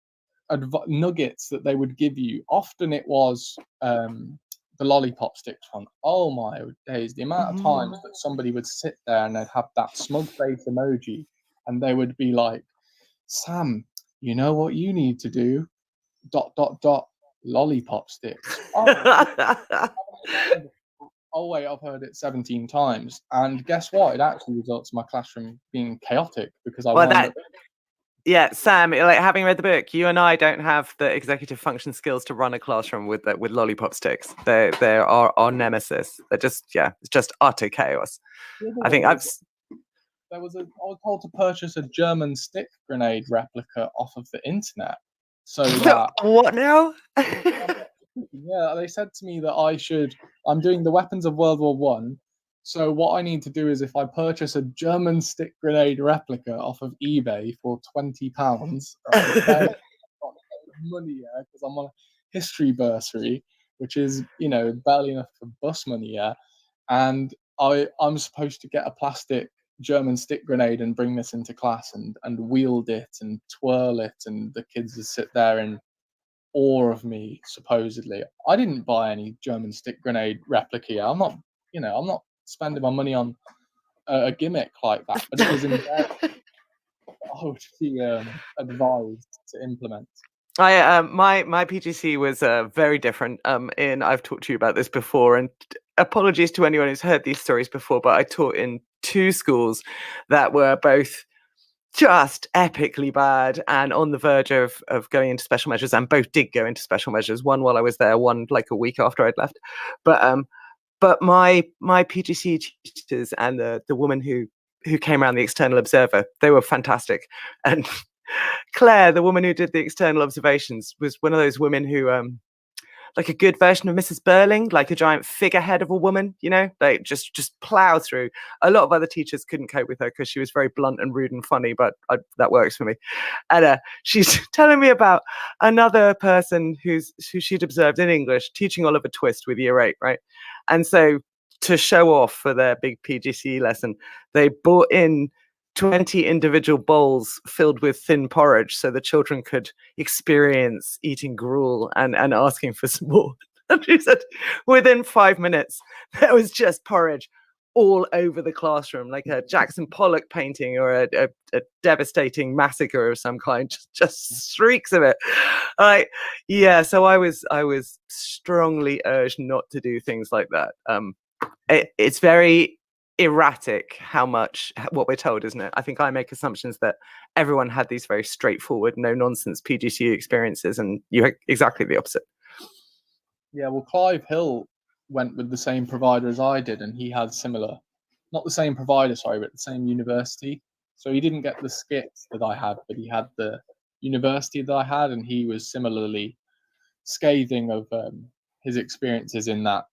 [SPEAKER 6] nuggets that they would give you. Often it was the lollipop sticks one. Oh my days, the amount of times that somebody would sit there and they'd have that smug face emoji and they would be like, Sam, you know what you need to do? ... lollipop sticks. Oh wait, I've heard it 17 times. And guess what? It actually results in my classroom being chaotic because I wind up...
[SPEAKER 1] Yeah, Sam, like having read the book, you and I don't have the executive function skills to run a classroom with lollipop sticks. They are our nemesis. They're just, it's just utter chaos. I think I was
[SPEAKER 6] told to purchase a German stick grenade replica off of the internet. So that
[SPEAKER 1] what now?
[SPEAKER 6] Yeah, they said to me that I'm doing the weapons of World War One. So what I need to do is if I purchase a German stick grenade replica off of eBay for £20, right, money, because I'm on a history bursary, which is, barely enough for bus money, and I'm supposed to get a plastic German stick grenade and bring this into class and wield it and twirl it, and the kids will sit there in awe of me, supposedly. I didn't buy any German stick grenade replica. I'm not spending my money on a gimmick like that, but it was in there. I would be advised to implement.
[SPEAKER 1] My PGC was very different. I've talked to you about this before, and apologies to anyone who's heard these stories before, but I taught in two schools that were both just epically bad and on the verge of going into special measures, and both did go into special measures. One while I was there, one like a week after I'd left. But my PGC teachers and the woman who came around, the external observer, they were fantastic. And Claire, the woman who did the external observations, was one of those women who like a good version of Mrs. Burling, like a giant figurehead of a woman, like just plow through. A lot of other teachers couldn't cope with her because she was very blunt and rude and funny, but that works for me. And she's telling me about another person who she'd observed in English teaching Oliver Twist with Year 8, right? And so to show off for their big PGCE lesson, they brought in 20 individual bowls filled with thin porridge so the children could experience eating gruel and asking for some more. And she said within 5 minutes, there was just porridge all over the classroom, like a Jackson Pollock painting or a devastating massacre of some kind, just shrieks of it. So I was strongly urged not to do things like that. It's very erratic what we're told, isn't it? I think I make assumptions that everyone had these very straightforward, no nonsense PGCE experiences, and you had exactly the opposite.
[SPEAKER 6] Yeah, well, Clive Hill went with the same provider as I did, and he had not the same provider, sorry, but the same university. So he didn't get the skits that I had, but he had the university that I had, and he was similarly scathing of his experiences in that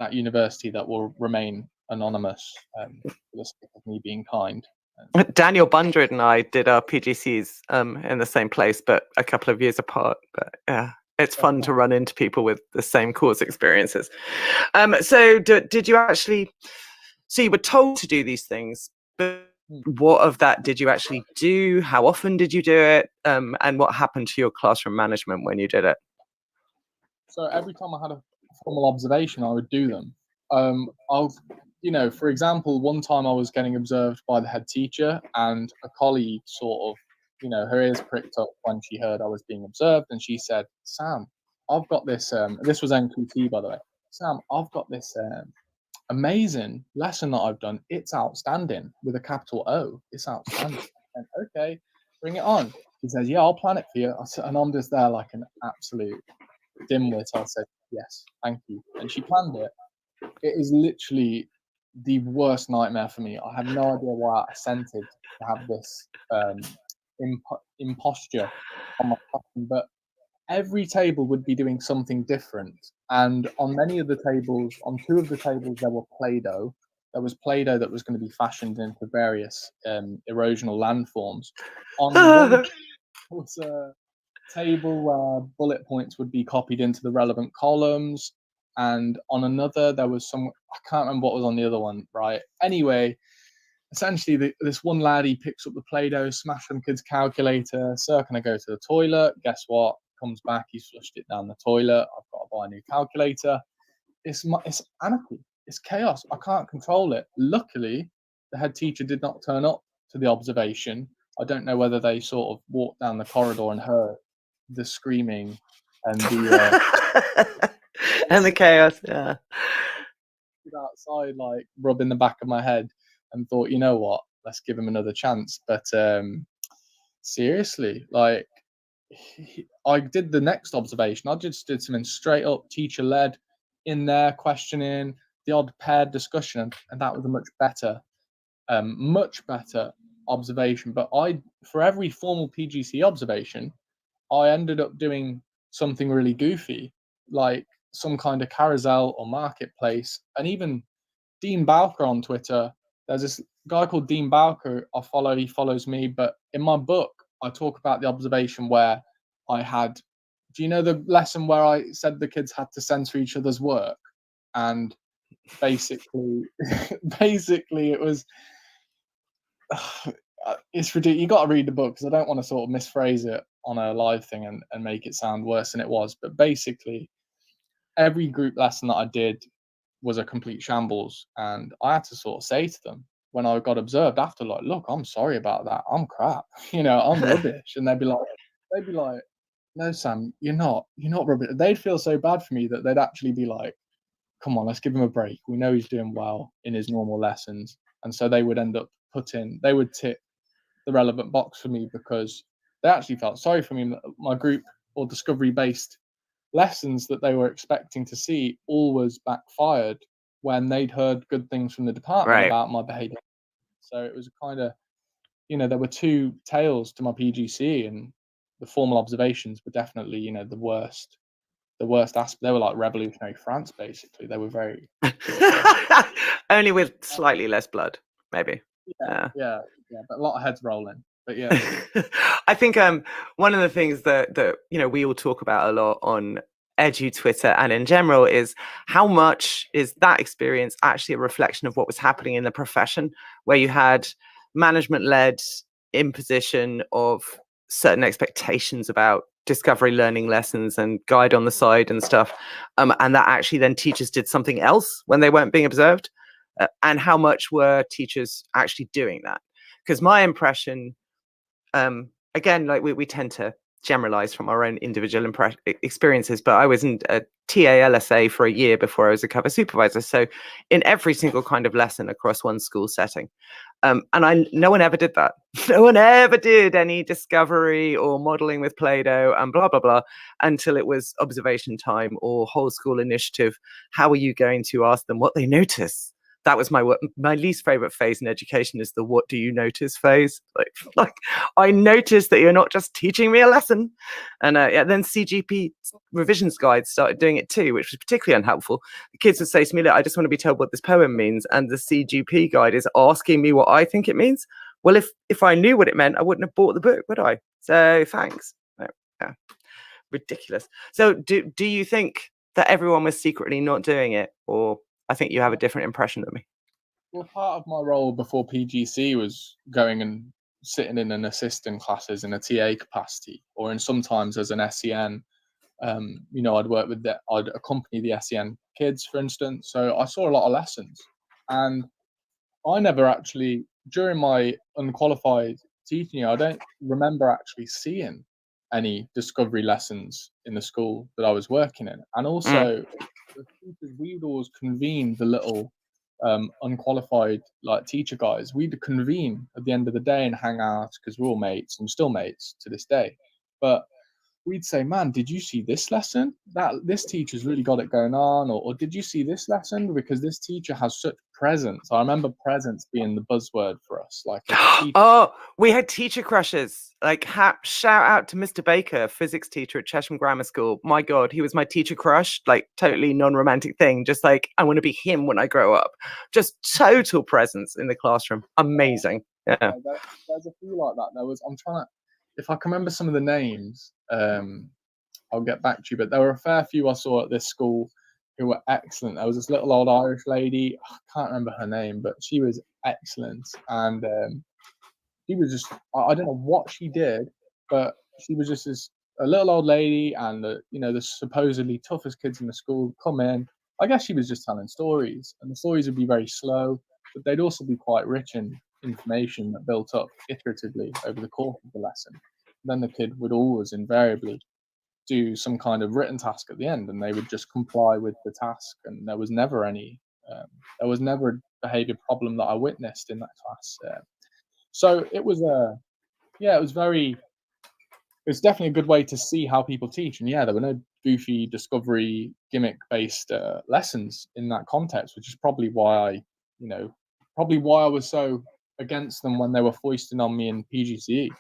[SPEAKER 6] university that will remain anonymous for the sake of me being kind.
[SPEAKER 1] Daniel Bundred and I did our PGCs in the same place, but a couple of years apart. But yeah, it's fun to run into people with the same course experiences. So did you actually? So you were told to do these things, but what of that did you actually do? How often did you do it? And what happened to your classroom management when you did it?
[SPEAKER 6] So every time I had a formal observation, I would do them. For example, one time I was getting observed by the head teacher, and a colleague sort of, her ears pricked up when she heard I was being observed, and she said, Sam, I've got this, this was NQT, by the way. Sam, I've got this amazing lesson that I've done. It's outstanding, with a capital O. It's outstanding. And okay, bring it on. She says, yeah, I'll plan it for you. And I'm just there like an absolute dimwit. I said, yes, thank you. And she planned it. It is literally the worst nightmare for me. I have no idea why I assented to have this imposture on my platform, but every table would be doing something different. And on many of the tables, on two of the tables, there were Play-Doh. There was Play-Doh that was going to be fashioned into various erosional landforms. On one, there was a table where bullet points would be copied into the relevant columns. And on another, there was I can't remember what was on the other one, right? Anyway, essentially this one lad, he picks up the Play-Doh, smashes some kid's calculator. Sir, can I go to the toilet? Guess what? Comes back, he's flushed it down the toilet. I've got to buy a new calculator. It's anarchy. It's chaos. I can't control it. Luckily, the head teacher did not turn up to the observation. I don't know whether they sort of walked down the corridor and heard the screaming and the
[SPEAKER 1] and the chaos. Yeah.
[SPEAKER 6] outside, like rubbing the back of my head, and thought, you know what, let's give him another chance. But seriously, like, I did the next observation. I just did something straight up teacher led in there, questioning, the odd paired discussion, and that was a much better observation. But for every formal PGC observation, I ended up doing something really goofy, like some kind of carousel or marketplace. And even Dean Bowker on Twitter, there's this guy called Dean Bowker I follow, he follows me, but in my book, I talk about the observation where I had, do you know the lesson where I said the kids had to censor each other's work? And basically it was, it's ridiculous. You got to read the book, because I don't want to sort of misphrase it on a live thing and make it sound worse than it was. But basically, every group lesson that I did was a complete shambles, and I had to sort of say to them when I got observed after, like, look, I'm sorry about that. I'm crap. I'm rubbish. And they'd be like, no, Sam, you're not rubbish. They'd feel so bad for me that they'd actually be like, come on, let's give him a break. We know he's doing well in his normal lessons. And so they would end up they would tick the relevant box for me, because they actually felt sorry for me. My group or discovery based lessons that they were expecting to see always backfired when they'd heard good things from the department about my behavior. So it was kind of, there were two tails to my PGC, and the formal observations were definitely, the worst aspect. They were like revolutionary France, basically. They were very
[SPEAKER 1] only with slightly less blood, maybe.
[SPEAKER 6] Yeah, but a lot of heads rolling. But yeah,
[SPEAKER 1] I think one of the things that we all talk about a lot on Edu Twitter and in general is how much is that experience actually a reflection of what was happening in the profession, where you had management-led imposition of certain expectations about discovery learning lessons and guide on the side and stuff, and that actually then teachers did something else when they weren't being observed, and how much were teachers actually doing that? Because my impression, again, like we tend to generalize from our own individual experiences, but I was in a TA LSA for a year before I was a cover supervisor. So in every single kind of lesson across one school setting, and no one ever did that. No one ever did any discovery or modeling with Play-Doh and blah, blah, blah, until it was observation time or whole school initiative. How are you going to ask them what they notice? That was my least favorite phase in education, is the what do you notice phase. Like I noticed that you're not just teaching me a lesson. And then CGP revisions guides started doing it too, which was particularly unhelpful. The kids would say to me, look, I just want to be told what this poem means. And the CGP guide is asking me what I think it means. Well, if I knew what it meant, I wouldn't have bought the book, would I? So thanks. Yeah. Ridiculous. So do you think that everyone was secretly not doing it, or I think you have a different impression of me?
[SPEAKER 6] Well, part of my role before PGC was going and sitting in and assisting classes in a TA capacity, or in sometimes as an SEN. I'd accompany the SEN kids, for instance. So I saw a lot of lessons, and I never actually, during my unqualified teaching, I don't remember actually seeing any discovery lessons in the school that I was working in. And also, the teachers, we would always convene the little unqualified like teacher guys. We'd convene at the end of the day and hang out, because we're all mates and still mates to this day. But we'd say, man, did you see this lesson? That this teacher's really got it going on. Or did you see this lesson? Because this teacher has such presence. I remember presence being the buzzword for us. Like,
[SPEAKER 1] oh, we had teacher crushes. Like, shout out to Mr. Baker, physics teacher at Chesham Grammar School. My God, he was my teacher crush. Like, totally non-romantic thing. Just like, I want to be him when I grow up. Just total presence in the classroom. Amazing. Yeah.
[SPEAKER 6] There's a few like that. I'm trying to, if I can remember some of the names, I'll get back to you. But there were a fair few I saw at this school who were excellent. There was this little old Irish lady, I can't remember her name, but she was excellent. And she was just, I don't know what she did, but she was just a little old lady, and the supposedly toughest kids in the school come in. I guess she was just telling stories, and the stories would be very slow, but they'd also be quite rich in information that built up iteratively over the course of the lesson. Then the kid would always invariably do some kind of written task at the end, and they would just comply with the task, and there was never a behavior problem that I witnessed in that class. So it was it's definitely a good way to see how people teach. And yeah, there were no goofy discovery gimmick based lessons in that context, which is probably why I was so against them when they were foisted on me in PGCE.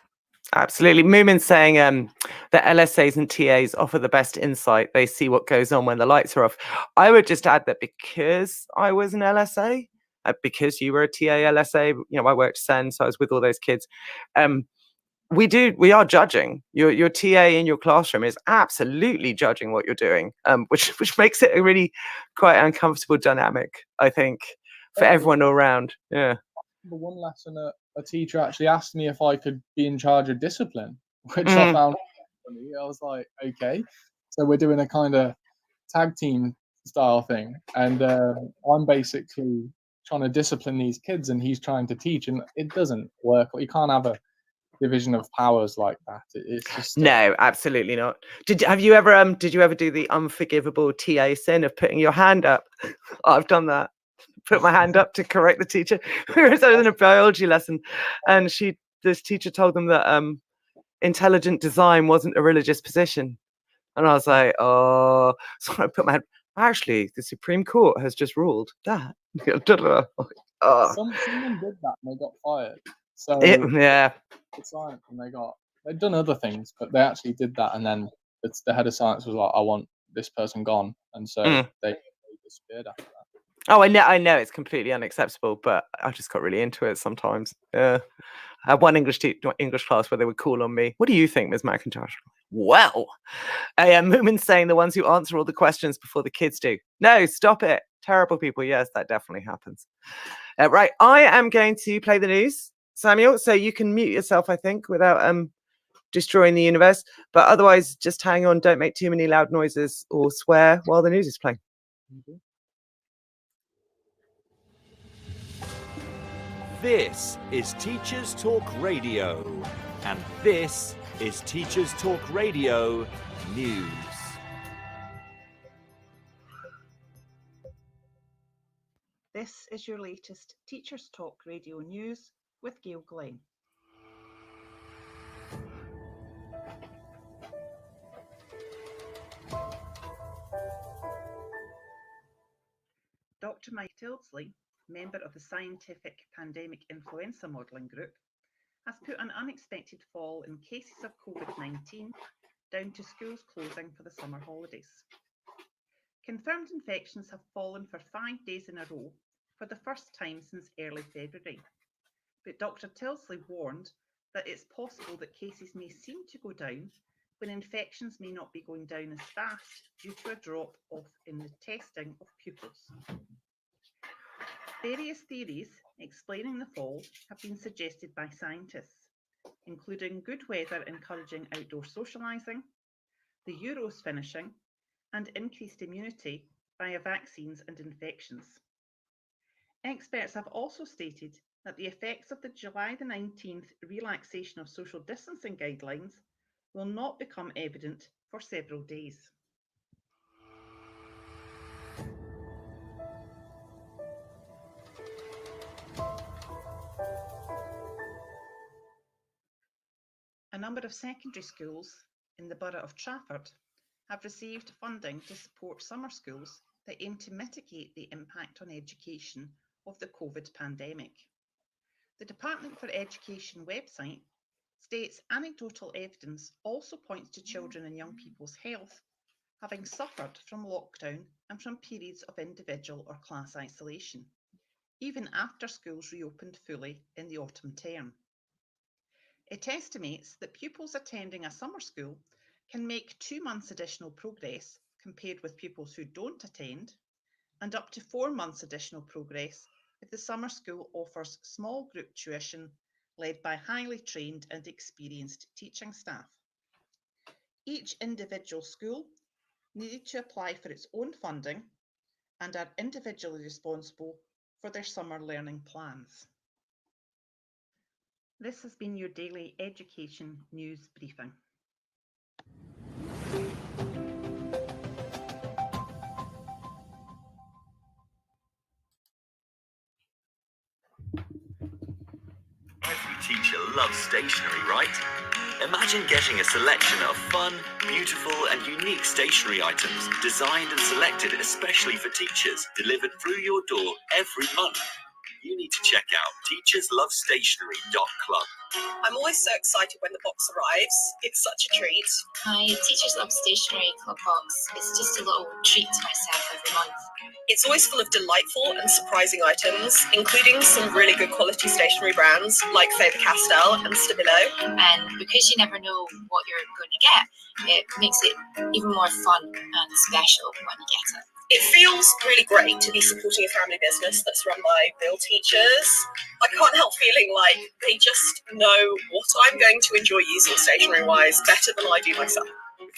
[SPEAKER 1] Absolutely. Moomin's saying that LSAs and TAs offer the best insight. They see what goes on when the lights are off. I would just add that because I was an LSA, because you were a TA LSA, I worked SEN, so I was with all those kids. We are judging. Your TA in your classroom is absolutely judging what you're doing, which makes it a really quite uncomfortable dynamic, I think, for everyone all around. Yeah.
[SPEAKER 6] The one lesson a teacher actually asked me if I could be in charge of discipline, which I found funny. I was like, okay, so we're doing a kind of tag team style thing, and I'm basically trying to discipline these kids, and he's trying to teach, and it doesn't work. You can't have a division of powers like that. It's just
[SPEAKER 1] no, absolutely not. Did you ever do the unforgivable TA sin of putting your hand up? I've done that. Put my hand up to correct the teacher. We were in a biology lesson, and this teacher told them that intelligent design wasn't a religious position, and I was like, oh. So I put my hand. Actually, the Supreme Court has just ruled that.
[SPEAKER 6] Someone did that and they got fired. So
[SPEAKER 1] yeah.
[SPEAKER 6] Science, and they'd done other things, but they actually did that, and then the head of science was like, I want this person gone, and so they disappeared after that.
[SPEAKER 1] Oh, I know it's completely unacceptable, but I just got really into it sometimes. Yeah. I had one English class where they would call on me. What do you think, Ms. McIntosh? Well, Moomin's saying the ones who answer all the questions before the kids do. No, stop it. Terrible people. Yes, that definitely happens. Right. I am going to play the news, Samuel, so you can mute yourself, I think, without destroying the universe. But otherwise, just hang on. Don't make too many loud noises or swear while the news is playing.
[SPEAKER 6] Mm-hmm.
[SPEAKER 2] This is Teachers Talk Radio, and this is Teachers Talk Radio News.
[SPEAKER 3] This is your latest Teachers Talk Radio News with Gail Glenn. Dr. Mike Tilsley, member of the Scientific Pandemic Influenza Modelling Group, has put an unexpected fall in cases of COVID-19 down to schools closing for the summer holidays. Confirmed infections have fallen for 5 days in a row for the first time since early February. But Dr. Tilsley warned that it's possible that cases may seem to go down when infections may not be going down as fast due to a drop-off in the testing of pupils. Various theories explaining the fall have been suggested by scientists, including good weather encouraging outdoor socialising, the Euros finishing, and increased immunity via vaccines and infections. Experts have also stated that the effects of the July the 19th relaxation of social distancing guidelines will not become evident for several days. A number of secondary schools in the borough of Trafford have received funding to support summer schools that aim to mitigate the impact on education of the COVID pandemic. The Department for Education website states anecdotal evidence also points to children and young people's health having suffered from lockdown and from periods of individual or class isolation, even after schools reopened fully in the autumn term. It estimates that pupils attending a summer school can make 2 months additional progress compared with pupils who don't attend, and up to 4 months additional progress if the summer school offers small group tuition led by highly trained and experienced teaching staff. Each individual school needed to apply for its own funding and are individually responsible for their summer learning plans. This has been your daily education news briefing.
[SPEAKER 2] Every teacher loves stationery, right? Imagine getting a selection of fun, beautiful and unique stationery items designed and selected especially for teachers, delivered through your door every month. You need to check out teacherslovestationery.club.
[SPEAKER 4] I'm always so excited when the box arrives. It's such a treat.
[SPEAKER 5] My Teachers Love Stationery Club box is just a little treat to myself every month.
[SPEAKER 4] It's always full of delightful and surprising items, including some really good quality stationery brands like Faber-Castell and Stabilo.
[SPEAKER 5] And because you never know what you're going to get, it makes it even more fun and special when you get it.
[SPEAKER 4] It feels really great to be supporting a family business that's run by real teachers. I can't help feeling like they just know what I'm going to enjoy using stationery-wise better than I do myself.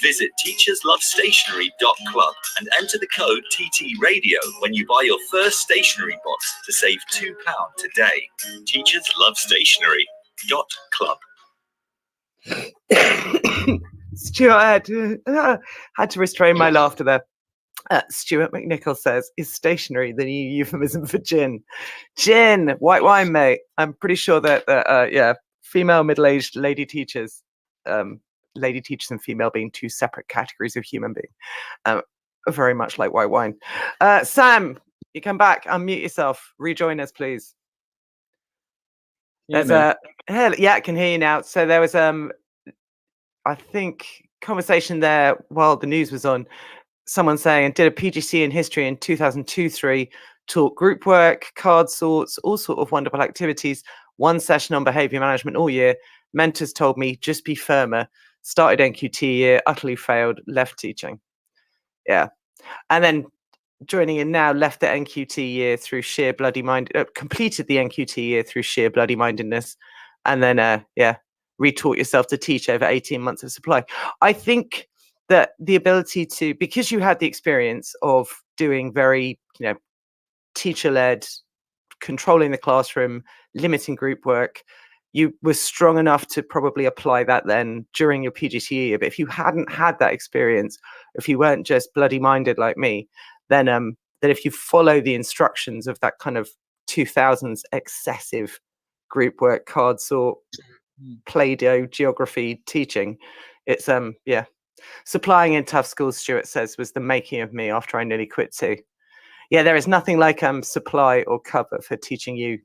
[SPEAKER 2] Visit teacherslovestationery.club and enter the code TTRadio when you buy your first stationery box to save £2 today. Teacherslovestationery.club.
[SPEAKER 1] Stuart, had to restrain my laughter there. Stuart McNichol says, is stationery the new euphemism for gin? Gin, white wine, mate. I'm pretty sure that female middle-aged lady teachers and female being two separate categories of human being, very much like white wine. Sam, you come back, unmute yourself, rejoin us, please. There's I can hear you now. So there was I think conversation there while the news was on. Someone saying, did a PGC in history in 2002-3, taught group work, card sorts, all sort of wonderful activities, one session on behaviour management all year. Mentors told me, just be firmer. Started NQT year, utterly failed, left teaching. Yeah. And then joining in now, left the NQT year through sheer bloody mind, completed the NQT year through sheer bloody mindedness. And then, retaught yourself to teach over 18 months of supply. I think that the ability to, because you had the experience of doing very, teacher-led, controlling the classroom, limiting group work, you were strong enough to probably apply that then during your PGCE year. But if you hadn't had that experience, if you weren't just bloody minded like me, then if you follow the instructions of that kind of 2000s excessive group work, card sort, Play-Doh, geography teaching, it's supplying in tough schools, Stuart says, was the making of me after I nearly quit too. Yeah, there is nothing like supply or cover for teaching you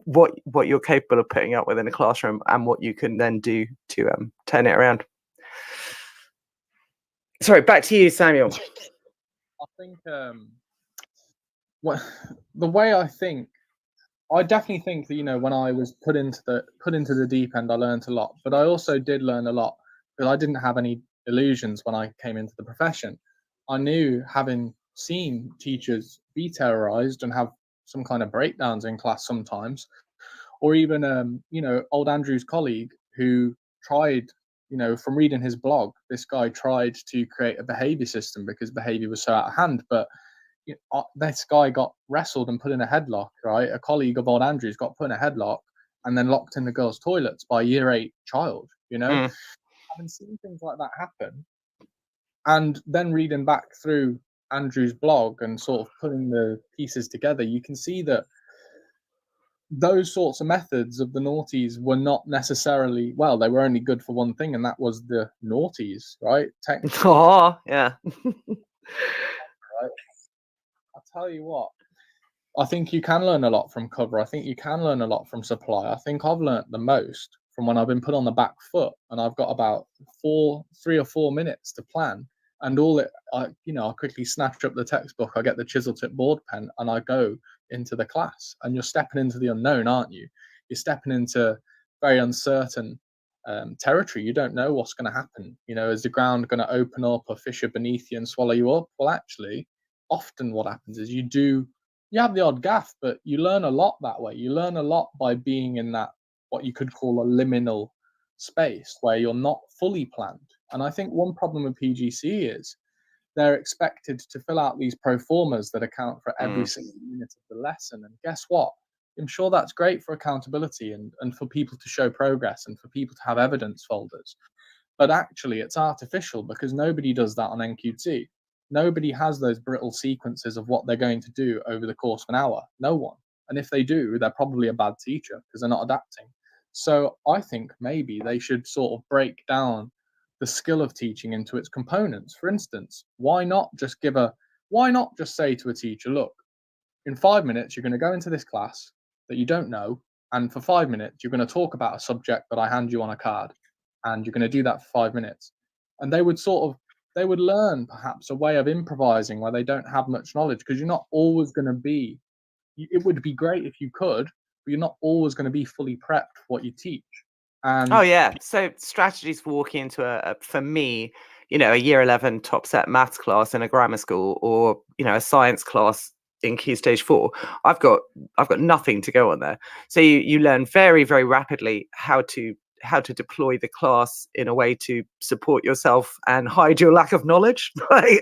[SPEAKER 1] what you're capable of putting up with in a classroom and what you can then do to turn it around. Sorry, back to you, Samuel.
[SPEAKER 6] I think the way I definitely think that when I was put into the deep end, I learned a lot, but I also did learn a lot because I didn't have any illusions when I came into the profession. I knew, having seen teachers be terrorized and have some kind of breakdowns in class sometimes, or even old Andrew's colleague who tried, from reading his blog, this guy tried to create a behavior system because behavior was so out of hand, but this guy got wrestled and put in a headlock, right? A colleague of old Andrew's got put in a headlock and then locked in the girls' toilets by a year 8 child, Having seen things like that happen, and then reading back through Andrew's blog and sort of putting the pieces together, you can see that those sorts of methods of the naughties were not necessarily, they were only good for one thing, and that was the naughties, right? Technically.
[SPEAKER 1] Oh, yeah.
[SPEAKER 6] Right. I'll tell you what, I think you can learn a lot from cover. I think you can learn a lot from supply. I think I've learned the most from when I've been put on the back foot and I've got about 3 or 4 minutes to plan. And I quickly snatch up the textbook, I get the chisel tip board pen, and I go into the class. And you're stepping into the unknown, aren't you? You're stepping into very uncertain territory. You don't know what's going to happen. You know, is the ground going to open up a fissure beneath you and swallow you up? Well, actually, often what happens is you have the odd gaff, but you learn a lot that way. You learn a lot by being in that, what you could call a liminal space where you're not fully planned. And I think one problem with PGC is they're expected to fill out these pro formas that account for every single unit of the lesson. And guess what? I'm sure that's great for accountability and for people to show progress and for people to have evidence folders. But actually, it's artificial because nobody does that on NQT. Nobody has those brittle sequences of what they're going to do over the course of an hour. No one. And if they do, they're probably a bad teacher because they're not adapting. So I think maybe they should sort of break down the skill of teaching into its components. For instance, why not just say to a teacher, look, in 5 minutes, you're going to go into this class that you don't know. And for 5 minutes, you're going to talk about a subject that I hand you on a card. And you're going to do that for 5 minutes. And they would learn perhaps a way of improvising where they don't have much knowledge, because you're not always going to be, it would be great if you could, but you're not always going to be fully prepped for what you teach. And
[SPEAKER 1] oh yeah, so strategies for walking into for me, you know, a year 11 top set maths class in a grammar school, or you know, a science class in Key Stage 4. I've got nothing to go on there. So you learn very, very rapidly how to deploy the class in a way to support yourself and hide your lack of knowledge. Right?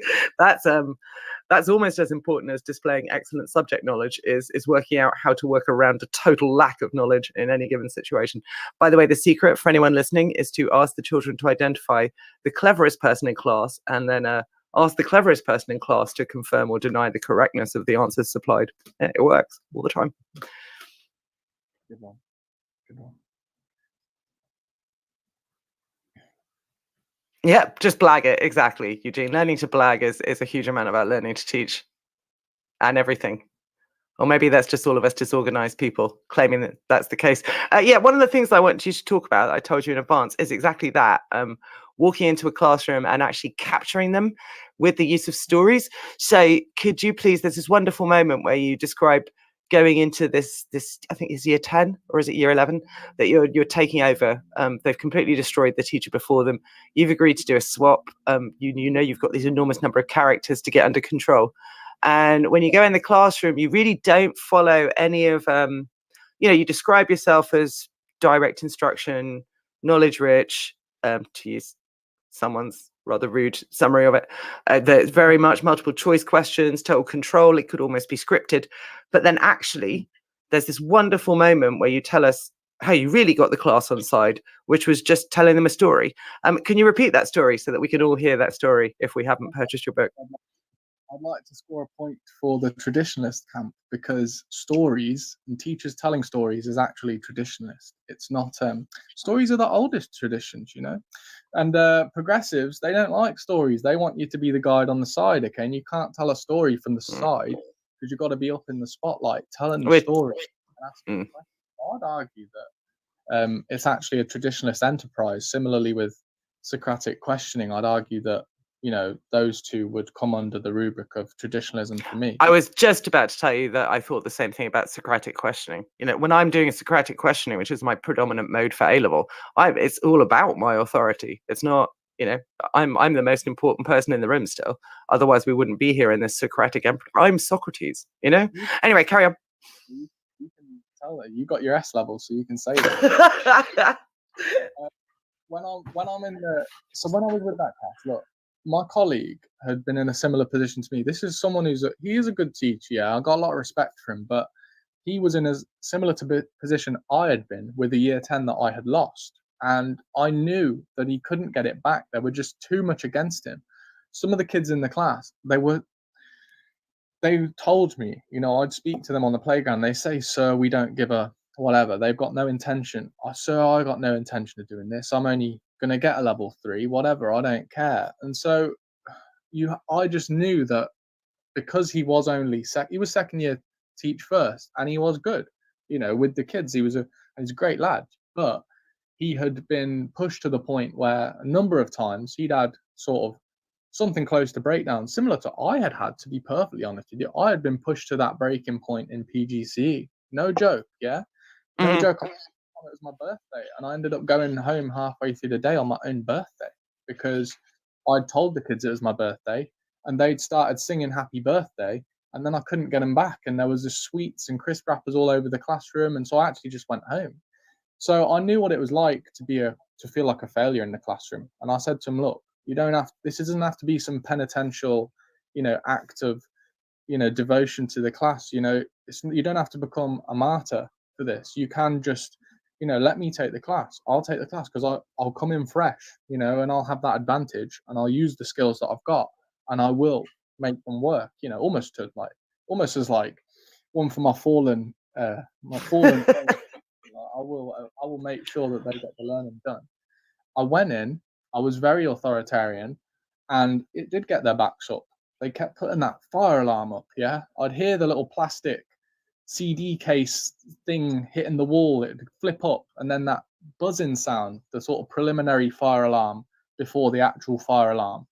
[SPEAKER 1] That's almost as important as displaying excellent subject knowledge is working out how to work around a total lack of knowledge in any given situation. By the way, the secret for anyone listening is to ask the children to identify the cleverest person in class, and then ask the cleverest person in class to confirm or deny the correctness of the answers supplied. It works all the time.
[SPEAKER 6] Good one.
[SPEAKER 1] Yeah, just blag it. Exactly, Eugene. Learning to blag is a huge amount about learning to teach and everything. Or maybe that's just all of us disorganized people claiming that that's the case. Yeah, one of the things I want you to talk about, I told you in advance, is exactly that. Walking into a classroom and actually capturing them with the use of stories. So could you please, there's this wonderful moment where you describe going into this I think is year 10 or is it year 11 that you're taking over. They've completely destroyed the teacher before them. You've agreed to do a swap. You know you've got this enormous number of characters to get under control. And when you go in the classroom, you really don't follow any of, you describe yourself as direct instruction, knowledge rich, to use someone's rather rude summary of it. There's very much multiple choice questions, total control. It could almost be scripted. But then actually, there's this wonderful moment where you tell us how you really got the class on side, which was just telling them a story. Can you repeat that story so that we can all hear that story if we haven't purchased your book?
[SPEAKER 6] I'd like to score a point for the traditionalist camp, because stories and teachers telling stories is actually traditionalist. It's not, stories are the oldest traditions, you know, and progressives, they don't like stories. They want you to be the guide on the side, okay? And you can't tell a story from the side because you've got to be up in the spotlight telling the story. I'd argue that it's actually a traditionalist enterprise. Similarly with Socratic questioning, I'd argue that, you know, those two would come under the rubric of traditionalism for me.
[SPEAKER 1] I was just about to tell you that I thought the same thing about Socratic questioning. You know, when I'm doing a Socratic questioning, which is my predominant mode for A-level, it's all about my authority. It's not, you know, I'm the most important person in the room still. Otherwise, we wouldn't be here in this Socratic empire. I'm Socrates, you know? Anyway, carry on.
[SPEAKER 6] You can tell that you got your S level, so you can say that. When I was with that class, look, my colleague had been in a similar position to me. This is someone he is a good teacher. Yeah, I got a lot of respect for him, but he was in a similar position I had been with the year 10 that I had lost. And I knew that he couldn't get it back. There were just too much against him. Some of the kids in the class, they told me, you know, I'd speak to them on the playground. They say, sir, we don't give a whatever. They've got no intention. Sir, I got no intention of doing this. I'm only going to get a level 3, whatever. I don't care. And so I just knew that because he was only he was second year teach first, and he was good, you know, with the kids. He's a great lad, but he had been pushed to the point where a number of times he'd had sort of something close to breakdown, similar to I had, to be perfectly honest with you. I had been pushed to that breaking point in PGCE. No joke, yeah? No joke. I'm it was my birthday, and I ended up going home halfway through the day on my own birthday because I'd told the kids it was my birthday, and they'd started singing happy birthday, and then I couldn't get them back, and there was just sweets and crisp wrappers all over the classroom, and so I actually just went home. So I knew what it was like to feel like a failure in the classroom, and I said to them, look, this doesn't have to be some penitential, act of, devotion to the class. You don't have to become a martyr for this. You can just, let me take the class. I'll take the class because I'll come in fresh, and I'll have that advantage, and I'll use the skills that I've got, and I will make them work. Almost as like one for my fallen. I will make sure that they get the learning done. I went in. I was very authoritarian, and it did get their backs up. They kept putting that fire alarm up. Yeah, I'd hear the little plastic CD case thing hitting the wall. It'd flip up, and then that buzzing sound, the sort of preliminary fire alarm before the actual fire alarm,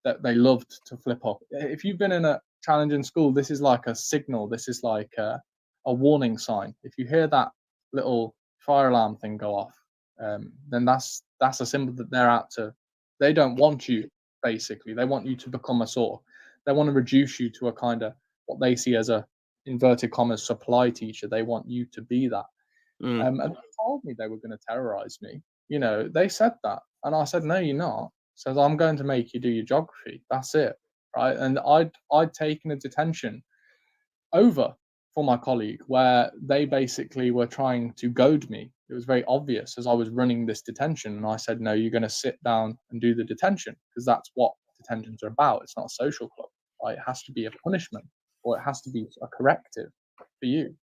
[SPEAKER 6] that they loved to flip up. If you've been in a challenging school, this is like a signal. This is like a warning sign. If you hear that little fire alarm thing go off, then that's a symbol that they're out to. They don't want you. Basically, they want you to become they want to reduce you to a kind of what they see as a inverted commas supply teacher. They want you to be that. And they told me they were going to terrorize me. They said that, and I said, no, you're not. Says, I'm going to make you do your geography. That's it, right? And I'd taken a detention over for my colleague where they basically were trying to goad me. It was very obvious as I was running this detention, and I said, no, you're going to sit down and do the detention, because that's what detentions are about. It's not a social club, right? It has to be a punishment, or it has to be a corrective for you.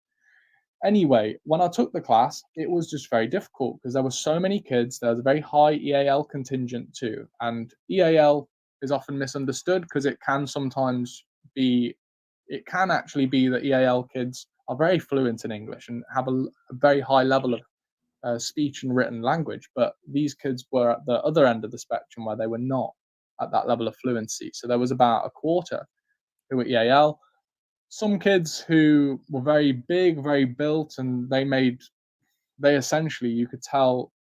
[SPEAKER 6] Anyway, when I took the class, it was just very difficult because there were so many kids. There was a very high EAL contingent too. And EAL is often misunderstood because it can actually be that EAL kids are very fluent in English and have a very high level of speech and written language. But these kids were at the other end of the spectrum where they were not at that level of fluency. So there was about a quarter who were EAL. Some kids who were very big, very built, and they essentially, you could tell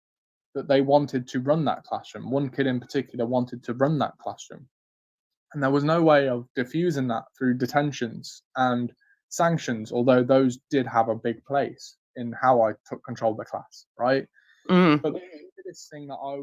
[SPEAKER 6] that they wanted to run that classroom. One kid in particular wanted to run that classroom. And there was no way of diffusing that through detentions and sanctions, although those did have a big place in how I took control of the class, right? But the biggest thing that I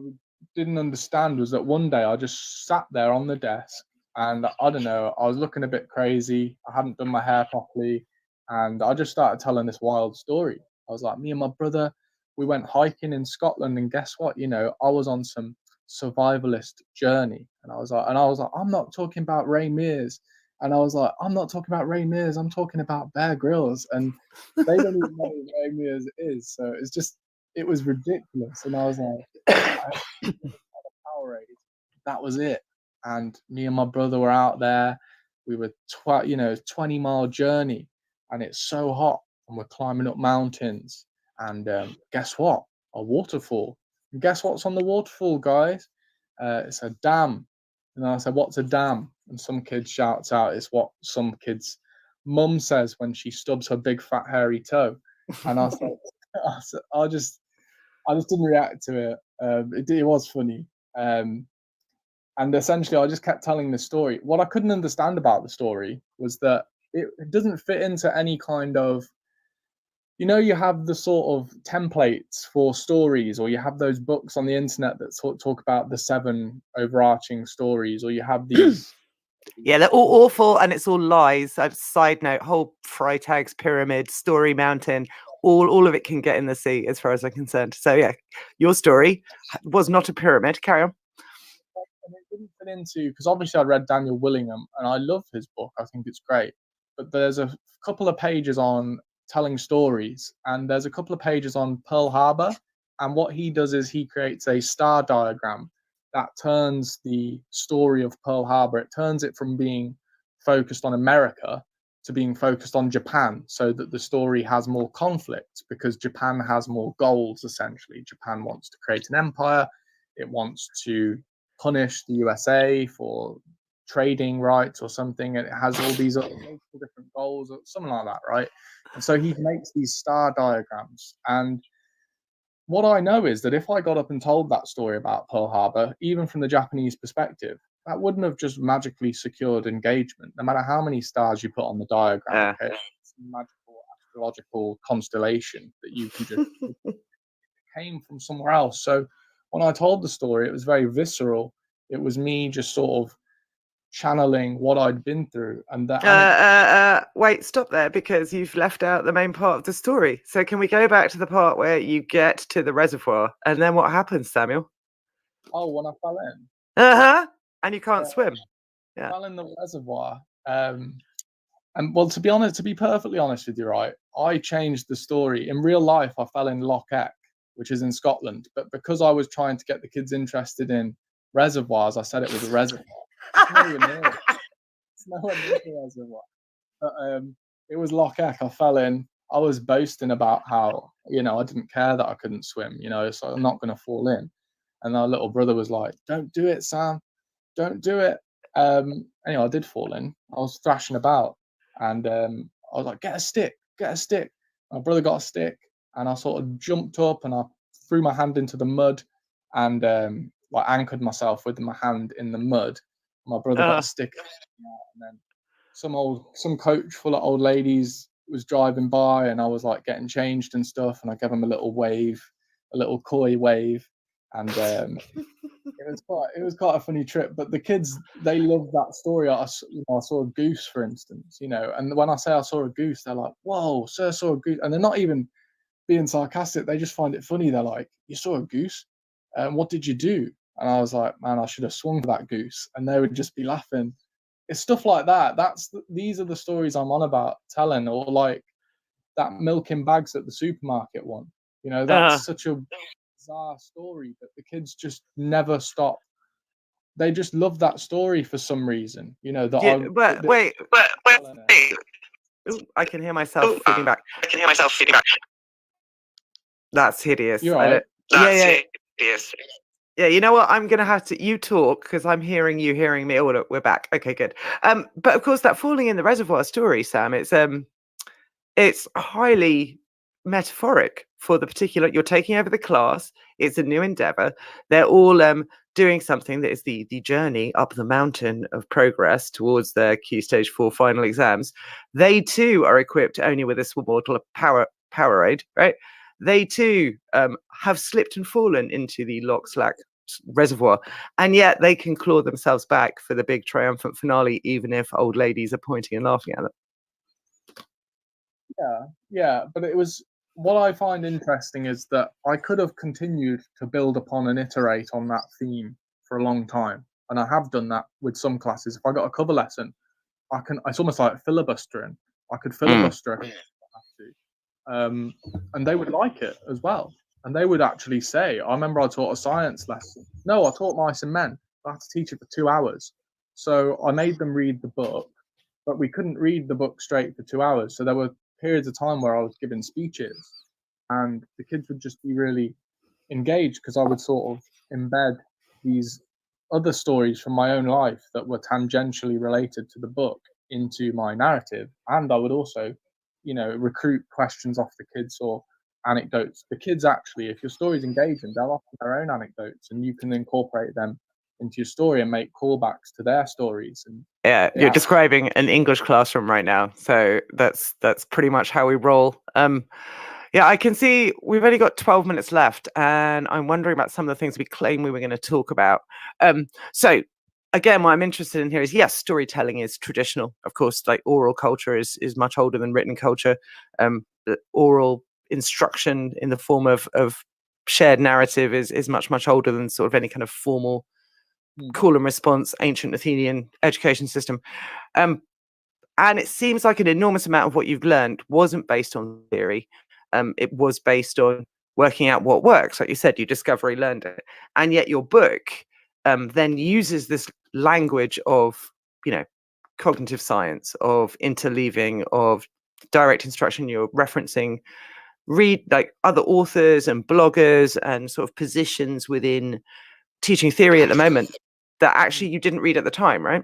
[SPEAKER 6] didn't understand was that one day I just sat there on the desk, and I don't know, I was looking a bit crazy. I hadn't done my hair properly, and I just started telling this wild story. I was like, me and my brother, we went hiking in Scotland, and guess what? I was on some survivalist journey, and I was like, I'm not talking about Ray Mears, and I was like, I'm not talking about Ray Mears, I'm talking about Bear Grylls, and they don't even know who Ray Mears is. So it was ridiculous, and I was like, Powerade. That was it. And me and my brother were out there. We were 20-mile journey, and it's so hot, and we're climbing up mountains. And guess what? A waterfall. And guess what's on the waterfall, guys? It's a dam. And I said, what's a dam? And some kid shouts out, it's what some kid's mum says when she stubs her big fat hairy toe. And I said, I just didn't react to it. It was funny. And essentially, I just kept telling the story. What I couldn't understand about the story was that it doesn't fit into any kind of, you have the sort of templates for stories, or you have those books on the internet that talk about the 7 overarching stories, or you have these.
[SPEAKER 1] Yeah, they're all awful, and it's all lies. Side note, whole Freytag's pyramid, Story Mountain, all of it can get in the sea as far as I'm concerned. So yeah, your story was not a pyramid. Carry on.
[SPEAKER 6] And it didn't fit into, because obviously I read Daniel Willingham and I love his book. I think it's great. But there's a couple of pages on telling stories, and there's a couple of pages on Pearl Harbor. And what he does is he creates a star diagram that turns the story of Pearl Harbor, it turns it from being focused on America to being focused on Japan, so that the story has more conflict, because Japan has more goals, essentially. Japan wants to create an empire. It wants to punish the USA for trading rights or something, and it has all these multiple different goals or something like that, right? And so he makes these star diagrams, and what I know is that if I got up and told that story about Pearl Harbor, even from the Japanese perspective, that wouldn't have just magically secured engagement, no matter how many stars you put on the diagram. Okay, it's a magical astrological constellation that you can just it came from somewhere else. So when I told the story, it was very visceral. It was me just sort of channeling what I'd been through, and
[SPEAKER 1] wait, stop there, because you've left out the main part of the story. So can we go back to the part where you get to the reservoir, and then what happens, Samuel?
[SPEAKER 6] Oh, when I fell in.
[SPEAKER 1] And you can't swim. Yeah.
[SPEAKER 6] Fell in the reservoir. And well, to be perfectly honest with you, right, I changed the story. In real life, I fell in Loch Eck, which is in Scotland. But because I was trying to get the kids interested in reservoirs, I said it was a reservoir. It's nowhere near the reservoir. But it was Loch Eck. I fell in. I was boasting about how, I didn't care that I couldn't swim, so I'm not going to fall in. And our little brother was like, "Don't do it, Sam. Don't do it." Anyway, I did fall in. I was thrashing about, and I was like, "Get a stick, get a stick." My brother got a stick, and I sort of jumped up and I threw my hand into the mud, and anchored myself with my hand in the mud. My brother got a stick, and then some coach full of old ladies was driving by, and I was like getting changed and stuff, and I gave him a little wave, a little coy wave, and it was quite a funny trip. But the kids, they loved that story. I saw a goose, for instance, and when I say I saw a goose, they're like, "Whoa, sir saw a goose," and they're not even being sarcastic. They just find it funny. They're like, "You saw a goose? What did you do?" And I was like, "Man, I should have swung for that goose," and they would just be laughing. It's stuff like that. These are the stories I'm on about telling, or like that milk in bags at the supermarket one. That's such a bizarre story, but the kids just never stop. They just love that story for some reason.
[SPEAKER 1] Wait. Ooh, I can hear myself feeding back. That's hideous.
[SPEAKER 6] You're right.
[SPEAKER 1] Hideous. Yeah, you know what? I'm gonna have to you talk because I'm hearing you hearing me. Oh, look, we're back. Okay, good. But of course, that falling in the reservoir story, Sam, it's highly metaphoric for the particular. You're taking over the class. It's a new endeavor. They're all doing something that is the journey up the mountain of progress towards their Q Stage 4 final exams. They too are equipped only with a small bottle of Powerade, right? They too have slipped and fallen into the Loch Slack reservoir, and yet they can claw themselves back for the big triumphant finale, even if old ladies are pointing and laughing at them.
[SPEAKER 6] Yeah, but it was, what I find interesting is that I could have continued to build upon and iterate on that theme for a long time, and I have done that with some classes. If I got a cover lesson, it's almost like filibustering. I could filibuster if I have to, and they would like it as well. And they would actually say, I remember I taught a science lesson. No, I taught Mice and Men. I had to teach it for 2 hours. So I made them read the book, but we couldn't read the book straight for 2 hours. So there were periods of time where I was giving speeches, and the kids would just be really engaged because I would sort of embed these other stories from my own life that were tangentially related to the book into my narrative. And I would also, recruit questions off the kids or anecdotes. The kids actually, if your story's engaging, they'll offer their own anecdotes, and you can incorporate them into your story and make callbacks to their stories. And
[SPEAKER 1] you're describing an English classroom right now, so that's pretty much how we roll. I can see we've only got 12 minutes left, and I'm wondering about some of the things we claim we were going to talk about. So again, what I'm interested in here is, yes, storytelling is traditional, of course. Like oral culture is much older than written culture. Oral instruction in the form of shared narrative is much older than sort of any kind of formal call and response ancient Athenian education system. And it seems like an enormous amount of what you've learned wasn't based on theory. It was based on working out what works. Like you said, you discovery learned it, and yet your book then uses this language of cognitive science, of interleaving, of direct instruction. You're referencing like other authors and bloggers and sort of positions within teaching theory at the moment that actually you didn't read at the time, right?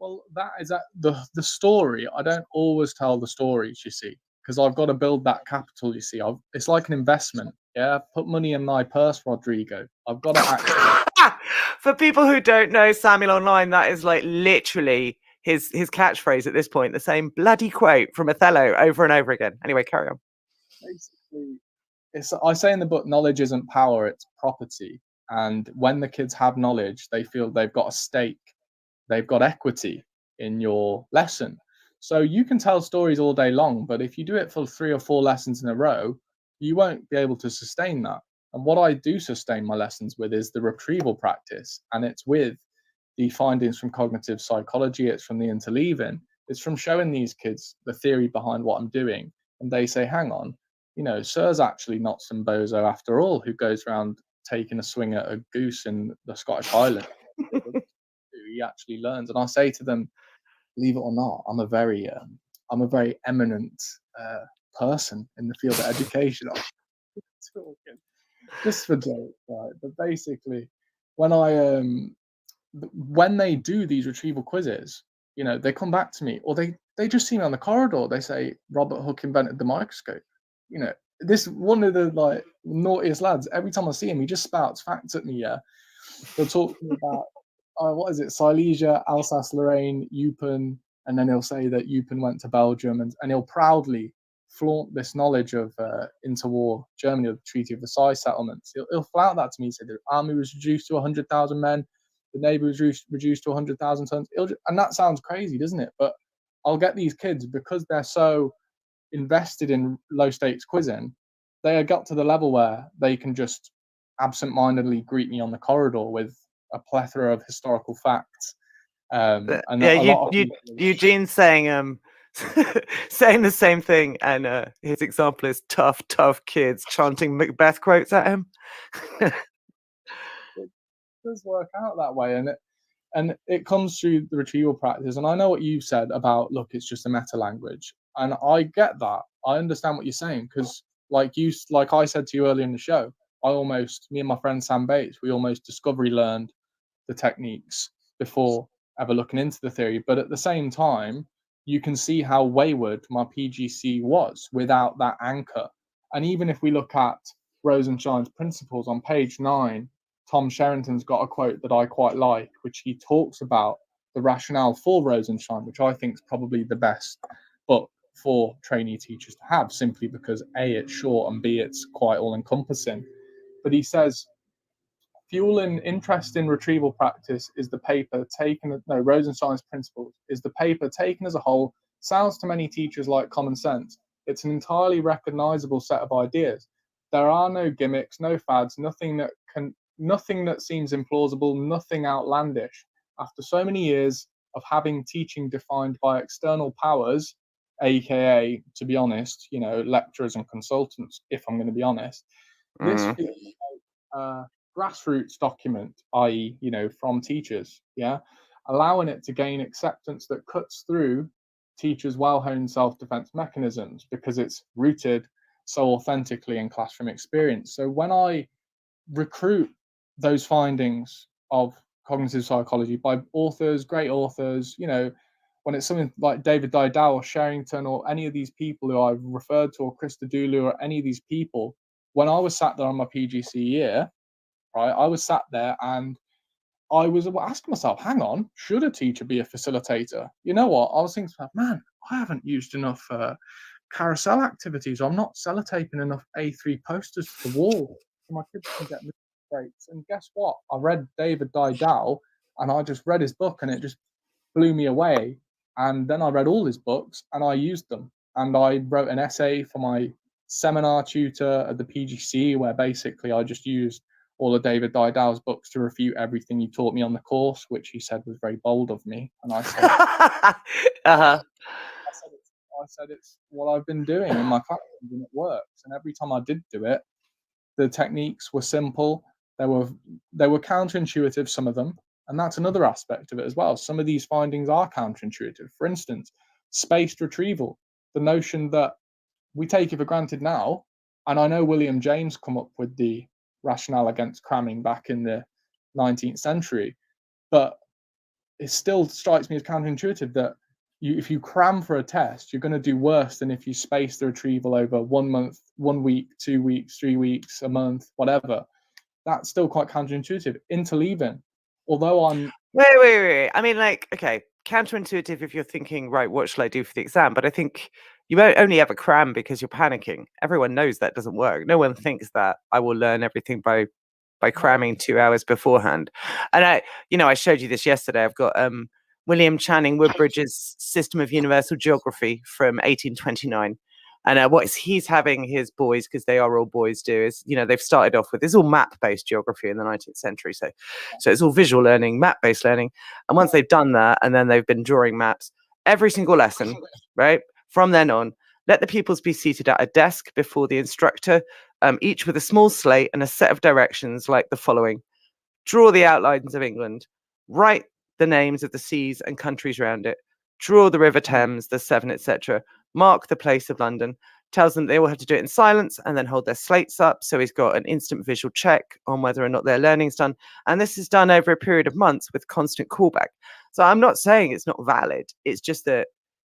[SPEAKER 6] Well, that is the story. I don't always tell the stories, you see. because I've got to build that capital. You see, it's like an investment. Yeah, put money in my purse, Rodrigo. I've got to actually.
[SPEAKER 1] For people who don't know Samuel online, that is like literally his catchphrase at this point. The same bloody quote from Othello over and over again. Anyway, carry on.
[SPEAKER 6] Basically, I say in the book, knowledge isn't power; it's property. And when the kids have knowledge, they feel they've got a stake, they've got equity in your lesson. So you can tell stories all day long, but if you do it for 3 or 4 lessons in a row, you won't be able to sustain that. And what I do sustain my lessons with is the retrieval practice, and it's with the findings from cognitive psychology, it's from the interleaving, it's from showing these kids the theory behind what I'm doing. And they say, hang on, Sir's actually not some bozo after all who goes around taking a swing at a goose in the Scottish Highlands. He actually learns. And I say to them, believe it or not, I'm a very eminent person in the field of education. Talking just for jokes, right? But basically, when they do these retrieval quizzes, they come back to me, or they just see me on the corridor. They say Robert Hooke invented the microscope. This one of the naughtiest lads. Every time I see him, he just spouts facts at me. Yeah, he'll talk to me about what is it, Silesia, Alsace-Lorraine, Eupen, and then he'll say that Eupen went to Belgium, and he'll proudly flaunt this knowledge of interwar Germany, of the Treaty of Versailles settlements. He'll flout that to me. He said the army was reduced to 100,000 men, the navy was reduced to 100,000 tons. And that sounds crazy, doesn't it? But I'll get these kids, because they're so invested in low stakes quizzing, they got to the level where they can just absent-mindedly greet me on the corridor with a plethora of historical facts.
[SPEAKER 1] Eugene's saying saying the same thing, and his example is tough kids chanting Macbeth quotes at him.
[SPEAKER 6] It does work out that way, and it comes through the retrieval practice. And I know what you've said about, look, it's just a meta language, and I get that. I understand what you're saying, because like I said to you earlier in the show, me and my friend Sam Bates, we almost discovery learned the techniques before ever looking into the theory. But at the same time, you can see how wayward my PGC was without that anchor. And even if we look at Rosenshine's principles on page 9, Tom Sherrington's got a quote that I quite like, which he talks about the rationale for Rosenshine, which I think is probably the best book for trainee teachers to have, simply because A, it's short, and B, it's quite all-encompassing. But he says, fueling interest in retrieval practice is the paper taken, Rosenshine's principles is the paper taken as a whole, sounds to many teachers like common sense. It's an entirely recognizable set of ideas. There are no gimmicks, no fads, nothing that seems implausible, nothing outlandish. After so many years of having teaching defined by external powers, aka, to be honest, lecturers and consultants, if I'm going to be honest, this feels like grassroots document, i.e., from teachers, allowing it to gain acceptance that cuts through teachers' well-honed self-defense mechanisms, because it's rooted so authentically in classroom experience. So when I recruit those findings of cognitive psychology by great authors, when it's something like David Didal or Sherrington or any of these people who I've referred to, or Krista Dooley or any of these people, when I was sat there on my PGC year, right, I was sat there and I was asking myself, hang on, should a teacher be a facilitator? You know what? I was thinking, man, I haven't used enough carousel activities. I'm not sellotaping enough A3 posters to the wall so my kids can get breaks. And guess what? I read David Didal, and I just read his book, and it just blew me away. And then I read all his books, and I used them. And I wrote an essay for my seminar tutor at the PGC, where basically I just used all of David Didal's books to refute everything he taught me on the course, which he said was very bold of me. And I said, I said it's what I've been doing in my classroom, and it works. And every time I did do it, the techniques were simple. They were counterintuitive, some of them, and that's another aspect of it as well. Some of these findings are counterintuitive. For instance, spaced retrieval, the notion that we take it for granted now. And I know William James come up with the rationale against cramming back in the 19th century, but it still strikes me as counterintuitive that if you cram for a test, you're going to do worse than if you space the retrieval over 1 month, 1 week, 2 weeks, 3 weeks, a month, whatever. That's still quite counterintuitive. Interleaving, although I'm
[SPEAKER 1] Wait. I mean, like, okay, counterintuitive if you're thinking, right, what shall I do for the exam? But I think you won't only ever cram because you're panicking. Everyone knows that doesn't work. No one thinks that I will learn everything by cramming 2 hours beforehand. And I showed you this yesterday. I've got William Channing Woodbridge's System of Universal Geography from 1829. And what he's having his boys, because they are all boys, do is, they've started off with, it's all map-based geography in the 19th century. So it's all visual learning, map-based learning. And once they've done that, and then they've been drawing maps, every single lesson, right, from then on, let the pupils be seated at a desk before the instructor, each with a small slate and a set of directions like the following. Draw the outlines of England. Write the names of the seas and countries around it. Draw the River Thames, the Severn, etc. Mark the place of London. Tells them they all have to do it in silence and then hold their slates up. So he's got an instant visual check on whether or not their learning's done. And this is done over a period of months with constant callback. So I'm not saying it's not valid. It's just that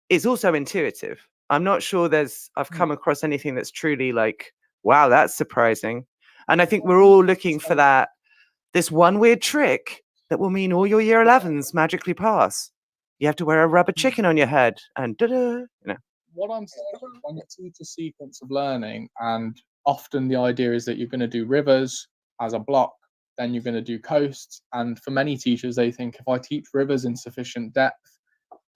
[SPEAKER 1] it's also intuitive. I'm not sure I've come across anything that's truly like, wow, that's surprising. And I think we're all looking for this one weird trick that will mean all your year 11s magically pass. You have to wear a rubber chicken on your head and
[SPEAKER 6] what I'm saying is when you teach a sequence of learning, and often the idea is that you're going to do rivers as a block, then you're going to do coasts. And for many teachers, they think if I teach rivers in sufficient depth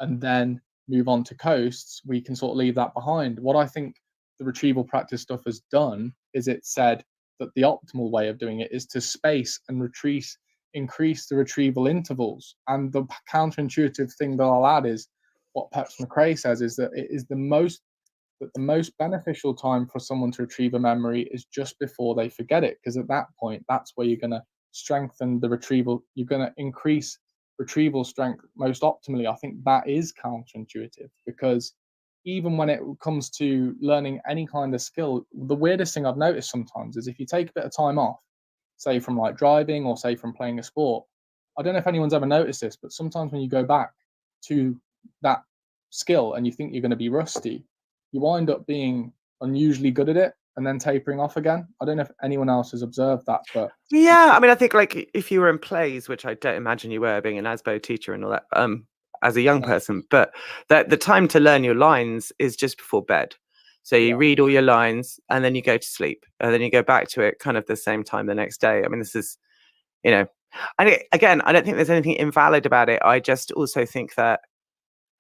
[SPEAKER 6] and then move on to coasts, we can sort of leave that behind. What I think the retrieval practice stuff has done is it said that the optimal way of doing it is to space and increase the retrieval intervals. And the counterintuitive thing that I'll add is what Peps McRae says is that it is the most beneficial time for someone to retrieve a memory is just before they forget it, because at that point, that's where you're going to strengthen the retrieval. You're going to increase retrieval strength most optimally. I think that is counterintuitive, because even when it comes to learning any kind of skill, the weirdest thing I've noticed sometimes is if you take a bit of time off, say from like driving or say from playing a sport, I don't know if anyone's ever noticed this, but sometimes when you go back to that skill and you think you're going to be rusty, you wind up being unusually good at it and then tapering off again. I don't know if anyone else has observed that, but
[SPEAKER 1] yeah, I mean, I think like if you were in plays, which I don't imagine you were, being an ASBO teacher and all that, as a young person, but the time to learn your lines is just before bed. So you read all your lines and then you go to sleep and then you go back to it kind of the same time the next day. I mean, this is, and again, I don't think there's anything invalid about it. I just also think that,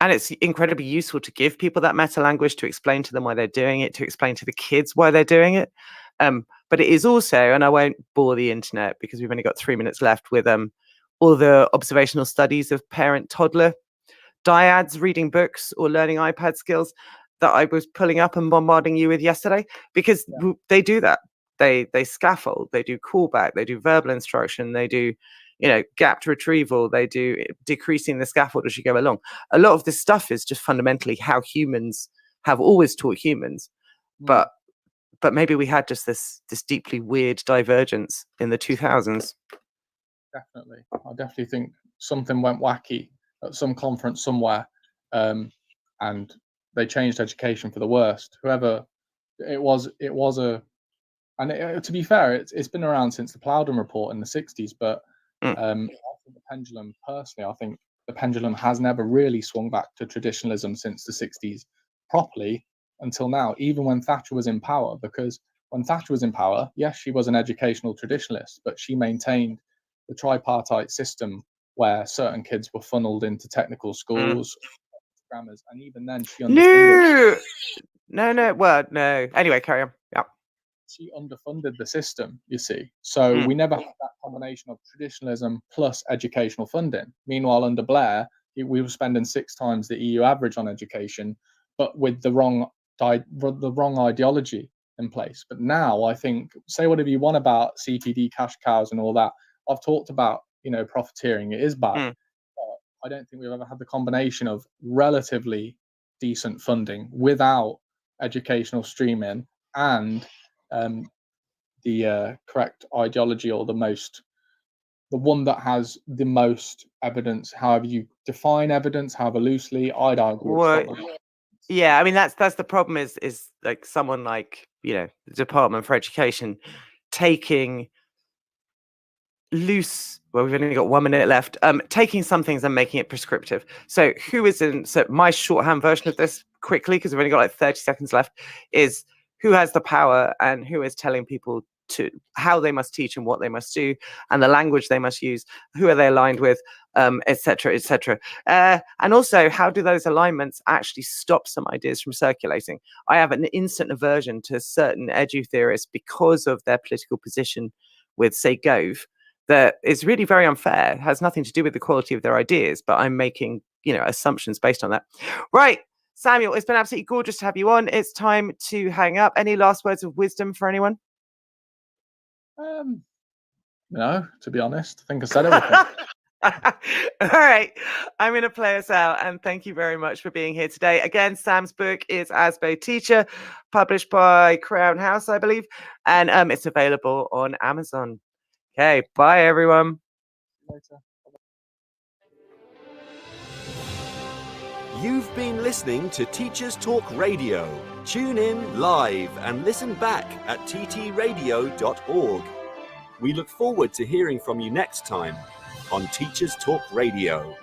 [SPEAKER 1] and it's incredibly useful to give people that meta language, to explain to them why they're doing it, to explain to the kids why they're doing it. But it is also, and I won't bore the internet because we've only got 3 minutes left, with all the observational studies of parent-toddler dyads reading books or learning iPad skills that I was pulling up and bombarding you with yesterday, because they do that. They scaffold, they do callback, they do verbal instruction, they do gapped retrieval, they do decreasing the scaffold as you go along. A lot of this stuff is just fundamentally how humans have always taught humans, but maybe we had just this deeply weird divergence in the 2000s.
[SPEAKER 6] Definitely, I definitely think something went wacky at some conference somewhere, and they changed education for the worst. Whoever it was and to be fair, it's been around since the Plowden report in the 60s, but I think the pendulum, personally, I think the pendulum has never really swung back to traditionalism since the 60s properly until now, even when Thatcher was in power. Because when Thatcher was in power, yes, she was an educational traditionalist, but she maintained the tripartite system where certain kids were funneled into technical schools, grammars, and even then she underfunded.
[SPEAKER 1] No. Anyway, carry on. Yeah.
[SPEAKER 6] She underfunded the system, you see. So we never had that combination of traditionalism plus educational funding. Meanwhile, under Blair, we were spending 6 times the EU average on education, but with the wrong ideology in place. But now, I think, say whatever you want about CPD, cash cows, and all that. I've talked about, profiteering. It is bad. But I don't think we've ever had the combination of relatively decent funding without educational streaming and the correct ideology, or the most the one that has the most evidence, however you define evidence, however loosely, I'd argue it's got
[SPEAKER 1] Well,
[SPEAKER 6] the
[SPEAKER 1] yeah, I mean that's the problem is like someone like, you know, the Department for Education taking loose, well, we've only got 1 minute left, taking some things and making it prescriptive. So so my shorthand version of this quickly, because we've only got like 30 seconds left, is who has the power and who is telling people to how they must teach and what they must do and the language they must use, who are they aligned with, etc., etc. And also, how do those alignments actually stop some ideas from circulating? I have an instant aversion to certain edu theorists because of their political position with, say, Gove, that is really very unfair. It has nothing to do with the quality of their ideas, but I'm making, you know, assumptions based on that. Right, Samuel, it's been absolutely gorgeous to have you on. It's time to hang up. Any last words of wisdom for anyone?
[SPEAKER 6] No, to be honest, I think I said everything.
[SPEAKER 1] All right, I'm going to play us out, and thank you very much for being here today. Again, Sam's book is Asbo Teacher, published by Crown House, I believe, and it's available on Amazon. Okay, bye everyone.
[SPEAKER 6] Later.
[SPEAKER 2] You've been listening to Teachers Talk Radio. Tune in live and listen back at ttradio.org. We look forward to hearing from you next time on Teachers Talk Radio.